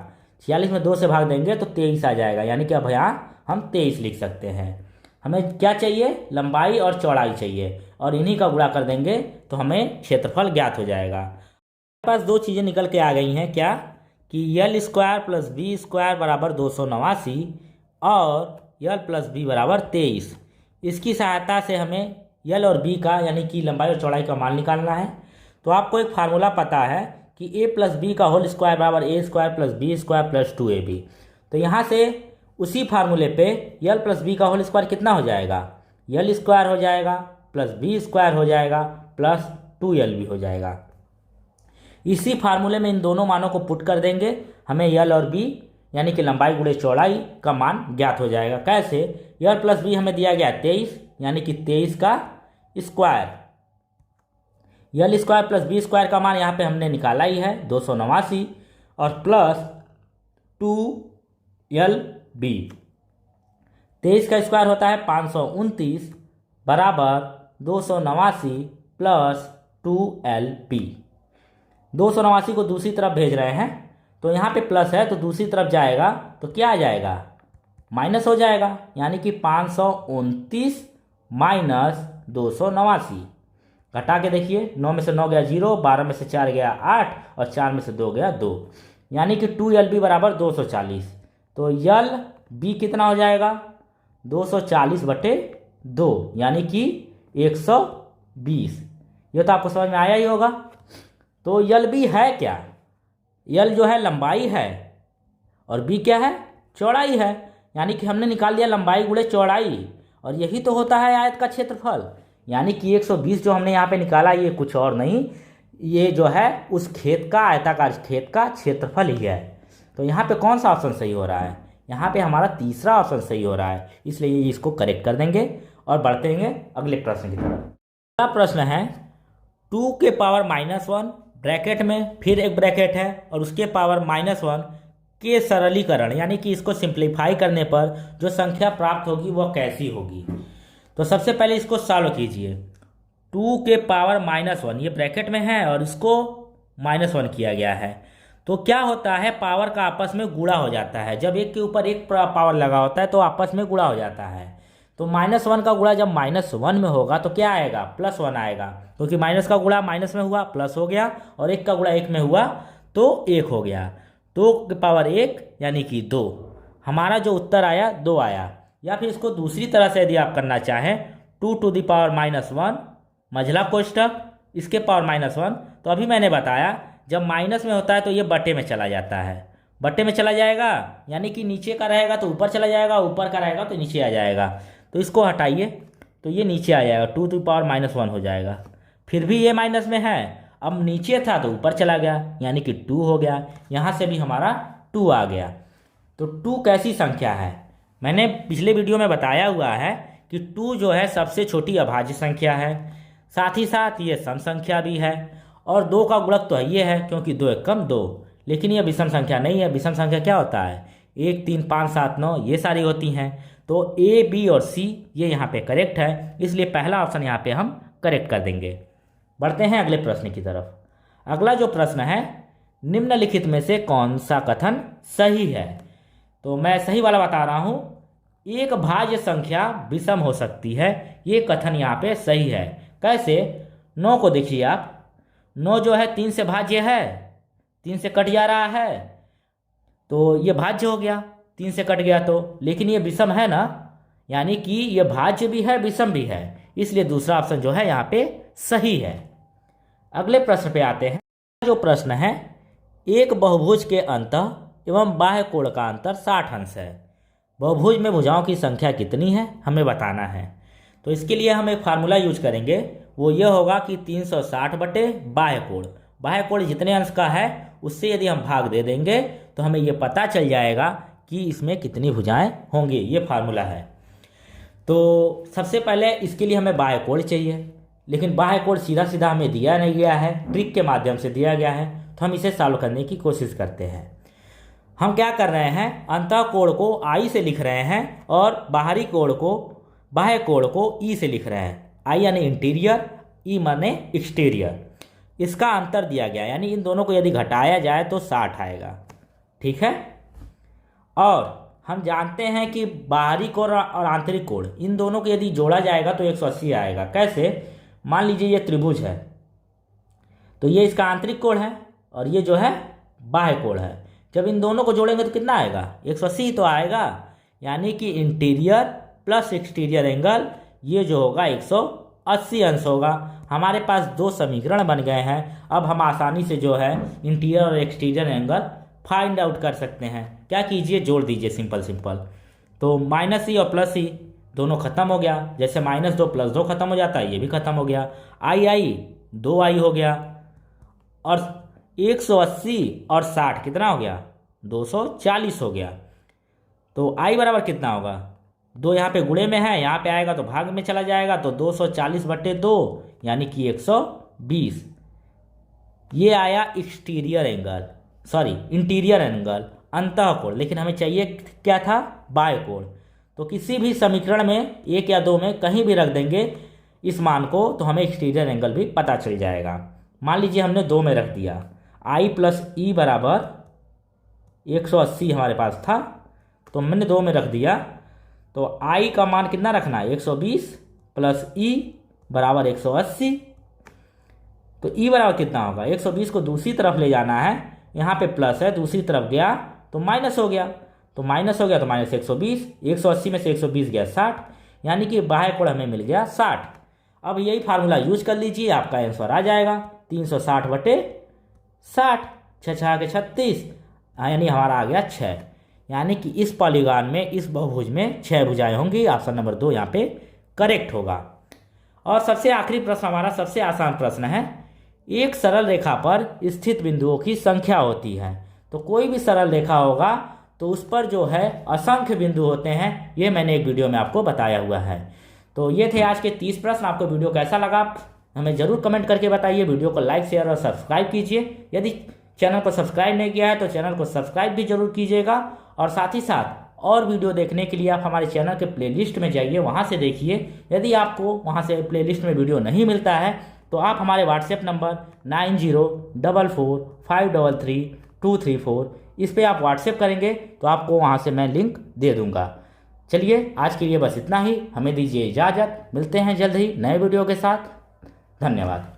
46 में 2 से भाग देंगे तो 23 आ जाएगा, यानी कि अब यहाँ हम 23 लिख सकते हैं। हमें क्या चाहिए, लंबाई और चौड़ाई चाहिए, और इन्हीं का गुणा कर देंगे तो हमें क्षेत्रफल ज्ञात हो जाएगा। हमारे पास 2 चीज़ें निकल के आ गई हैं, क्या कि l square plus b square बराबर 289 और l प्लस b बराबर 23। इसकी सहायता से हमें l और b का, यानी कि लंबाई और चौड़ाई का मान निकालना है। तो आपको एक फार्मूला पता है कि a प्लस बी का होल स्क्वायर बराबर a square plus b square plus 2ab। तो यहाँ से उसी फार्मूले पे l प्लस बी का होल स्क्वायर कितना हो जाएगा, l स्क्वायर हो जाएगा प्लस b स्क्वायर हो जाएगा प्लस 2l भी हो जाएगा। इसी फार्मूले में इन दोनों मानों को पुट कर देंगे, हमें l और b यानी कि लंबाई गुणे चौड़ाई का मान ज्ञात हो जाएगा। कैसे, l प्लस b हमें दिया गया 23, यानी कि 23 का square, l square plus b square का मान यहाँ पे हमने निकाला ही है 289, और प्लस 2lb। 23 का स्क्वायर होता है 529 बराबर 289 प्लस 2LB। 289 को दूसरी तरफ भेज रहे हैं तो यहाँ पे प्लस है तो दूसरी तरफ जाएगा तो क्या आ जाएगा, माइनस हो जाएगा, यानी कि 529 माइनस 289। घटा के देखिए, 9 में से 9 गया 0, 12 में से 4 गया 8 और 4 में से 2 गया 2, यानी कि 2LB बराबर 240। तो LB कितना हो जाएगा, 240/2 यानी कि 120। ये तो आपको समझ में आया ही होगा। तो LB है क्या, L जो है लंबाई है और B क्या है, चौड़ाई है, यानी कि हमने निकाल लिया लंबाई गुणे चौड़ाई, और यही तो होता है आयत का क्षेत्रफल। यानी कि 120 जो हमने यहाँ पे निकाला ये कुछ और नहीं, ये जो है उस खेत का, आयताकार खेत का क्षेत्रफल ही है। तो यहाँ पे कौन सा ऑप्शन सही हो रहा है, यहाँ पे हमारा तीसरा ऑप्शन सही हो रहा है, इसलिए इसको करेक्ट कर देंगे और बढ़ते हैं अगले प्रश्न की तरफ। अगला प्रश्न है 2 के पावर -1 ब्रैकेट में फिर एक ब्रैकेट है और उसके पावर -1 के सरलीकरण, यानी कि इसको सिंप्लीफाई करने पर जो संख्या प्राप्त होगी वह कैसी होगी। तो सबसे पहले इसको सॉल्व कीजिए। 2 के पावर -1 ये ब्रैकेट में है और इसको -1 किया गया है, तो क्या होता है, पावर का आपस में गुणा हो जाता है। जब एक के ऊपर एक पावर लगा होता है तो आपस में गुणा हो जाता है। तो -1 का गुणा जब -1 में होगा तो क्या आएगा, +1 आएगा, क्योंकि माइनस का गुणा माइनस में हुआ प्लस हो गया, और 1 का गुणा 1 में हुआ तो 1 हो गया। 2 के पावर 1 यानी कि 2, हमारा जो उत्तर आया 2 आया। या फिर इसको दूसरी तरह से यदि आप करना चाहें, 2 टू द पावर -1 मझला कोष्ठक, इसके पावर -1, तो अभी मैंने बताया जब माइनस में होता है तो ये बटे में चला जाता है, बटे में चला जाएगा, यानी कि नीचे का रहेगा तो ऊपर चला जाएगा, ऊपर का रहेगा तो नीचे आ जाएगा। तो इसको हटाइए तो ये नीचे आ जाएगा, 2 टू द पावर -1 हो जाएगा। फिर भी ये माइनस में है, अब नीचे था तो ऊपर चला गया, यानी कि 2 हो गया, यहाँ से भी हमारा 2 आ गया। तो 2 कैसी संख्या है, मैंने पिछले वीडियो में बताया हुआ है कि 2 जो है सबसे छोटी अभाज्य संख्या है, साथ ही साथ ये सम संख्या भी है, और 2 का गुणक तो ये है क्योंकि 2 एक कम 2, लेकिन ये विषम संख्या नहीं है। विषम संख्या क्या होता है, 1 3 5 7 9 ये सारी होती हैं। तो A B और C ये यहाँ पे करेक्ट है, इसलिए पहला ऑप्शन यहाँ पे हम करेक्ट कर देंगे। बढ़ते हैं अगले प्रश्न की तरफ। अगला जो प्रश्न है, निम्नलिखित में से कौन सा कथन सही है। तो मैं सही वाला बता रहा हूँ, एक भाज्य संख्या विषम हो सकती है, ये कथन यहाँ पे सही है। कैसे, 9 को देखिए आप, 9 जो है 3 से भाज्य है, 3 से कट जा रहा है तो ये भाज्य हो गया, 3 से कट गया तो, लेकिन ये विषम है ना, यानी कि ये भाज्य भी है विषम भी है, इसलिए दूसरा ऑप्शन जो है यहाँ पे सही है। अगले प्रश्न पे आते हैं। जो प्रश्न है, एक बहुभुज के अंतः एवं बाह्य कोण का अंतर 60 अंश है, बहुभुज में भुजाओं की संख्या कितनी है हमें बताना है। तो इसके लिए हम एक फार्मूला यूज करेंगे, वो ये होगा कि 360 बटे बाह्य कोण, बाह्य कोण जितने अंश का है उससे यदि हम भाग दे देंगे तो हमें ये पता चल जाएगा कि इसमें कितनी भुजाएं होंगी, ये फार्मूला है। तो सबसे पहले इसके लिए हमें बाह्य कोण चाहिए, लेकिन बाह्य कोण सीधा सीधा हमें दिया नहीं गया है, ट्रिक के माध्यम से दिया गया है, तो हम इसे सॉल्व करने की कोशिश करते हैं। हम क्या कर रहे हैं, अंतः कोण को I से लिख रहे हैं और बाहरी कोण को, बाह्य कोण को E से लिख रहे हैं। I यानी इंटीरियर, E माने एक्सटीरियर। इसका अंतर दिया गया, यानी इन दोनों को यदि घटाया जाए तो 60 आएगा, ठीक है। और हम जानते हैं कि बाहरी कोण और आंतरिक कोण इन दोनों को यदि जोड़ा जाएगा तो 180 आएगा। कैसे, मान लीजिए ये त्रिभुज है तो ये इसका आंतरिक कोण है और ये जो है बाह्य कोण है, जब इन दोनों को जोड़ेंगे तो कितना आएगा, 180 तो आएगा, यानी कि इंटीरियर प्लस एक्सटीरियर एंगल ये जो होगा 180 अंश होगा। हमारे पास 2 समीकरण बन गए हैं, अब हम आसानी से जो है इंटीरियर और एक्सटीरियर एंगल फाइंड आउट कर सकते हैं। क्या कीजिए, जोड़ दीजिए, सिंपल सिंपल। तो -E और +E दोनों खत्म हो गया, जैसे -2 + 2 खत्म हो जाता है, ये भी खत्म हो गया। I 2I हो गया, और 180 और 60 कितना हो गया, 240 हो गया। तो I बराबर कितना होगा, 2 यहाँ पे गुणे में है, यहाँ पे आएगा तो भाग में चला जाएगा, तो 240/2 यानी कि 120। ये आया exterior angle, sorry interior angle, अंतः कोण, लेकिन हमें चाहिए क्या था, बाह्य कोण। तो किसी भी समीकरण में 1 या 2 में कहीं भी रख देंगे, इस मान को, तो हमें एक्सटीरियर एंगल भी पता चल जाएगा। मान लीजिए हमने 2 में रख दिया, आई प्लस ई बराबर 180 हमारे पास था, तो मैंने 2 में रख दिया। तो आई का मान कितना रखना है, 120 प्लस ई बराबर 180। तो ई बराबर कितना होगा, 120 को दूसरी तरफ ले जाना है, यहाँ पे प्लस है, दूसरी तरफ गया तो माइनस हो गया, तो माइनस हो गया तो माइनस 120, 180 में से 120 गया 60, यानी कि बाह्य कोण हमें मिल गया 60। अब यही फार्मूला यूज कर लीजिए, आपका आंसर आ जाएगा 360 बटे 60, 6 6 के 36, यानी हमारा आ गया 6। यानी कि इस पॉलीगॉन में, इस बहुभुज में 6 भुजाएं होंगी। ऑप्शन नंबर 2 यहाँ पे करेक्ट होगा। और सबसे आखिरी प्रश्न, हमारा सबसे आसान प्रश्न है, एक सरल रेखा पर स्थित बिंदुओं की संख्या होती है। तो कोई भी सरल रेखा होगा तो उस पर जो है असंख्य बिंदु होते हैं, ये मैंने एक वीडियो में आपको बताया हुआ है। तो ये थे आज के 30 प्रश्न। आपको वीडियो कैसा लगा हमें जरूर कमेंट करके बताइए। वीडियो को लाइक, शेयर और सब्सक्राइब कीजिए। यदि चैनल को सब्सक्राइब नहीं किया है तो चैनल को सब्सक्राइब भी जरूर कीजिएगा। और साथ ही साथ और वीडियो देखने के लिए आप हमारे चैनल के प्लेलिस्ट में जाइए, वहाँ से देखिए। यदि आपको वहाँ से प्लेलिस्ट में वीडियो नहीं मिलता है तो आप हमारे व्हाट्सएप नंबर 9044533234 इस पर आप व्हाट्सएप करेंगे तो आपको वहाँ से मैं लिंक दे दूँगा। चलिए आज के लिए बस इतना ही, हमें दीजिए इजाज़त। मिलते हैं जल्द ही नए वीडियो के साथ। धन्यवाद।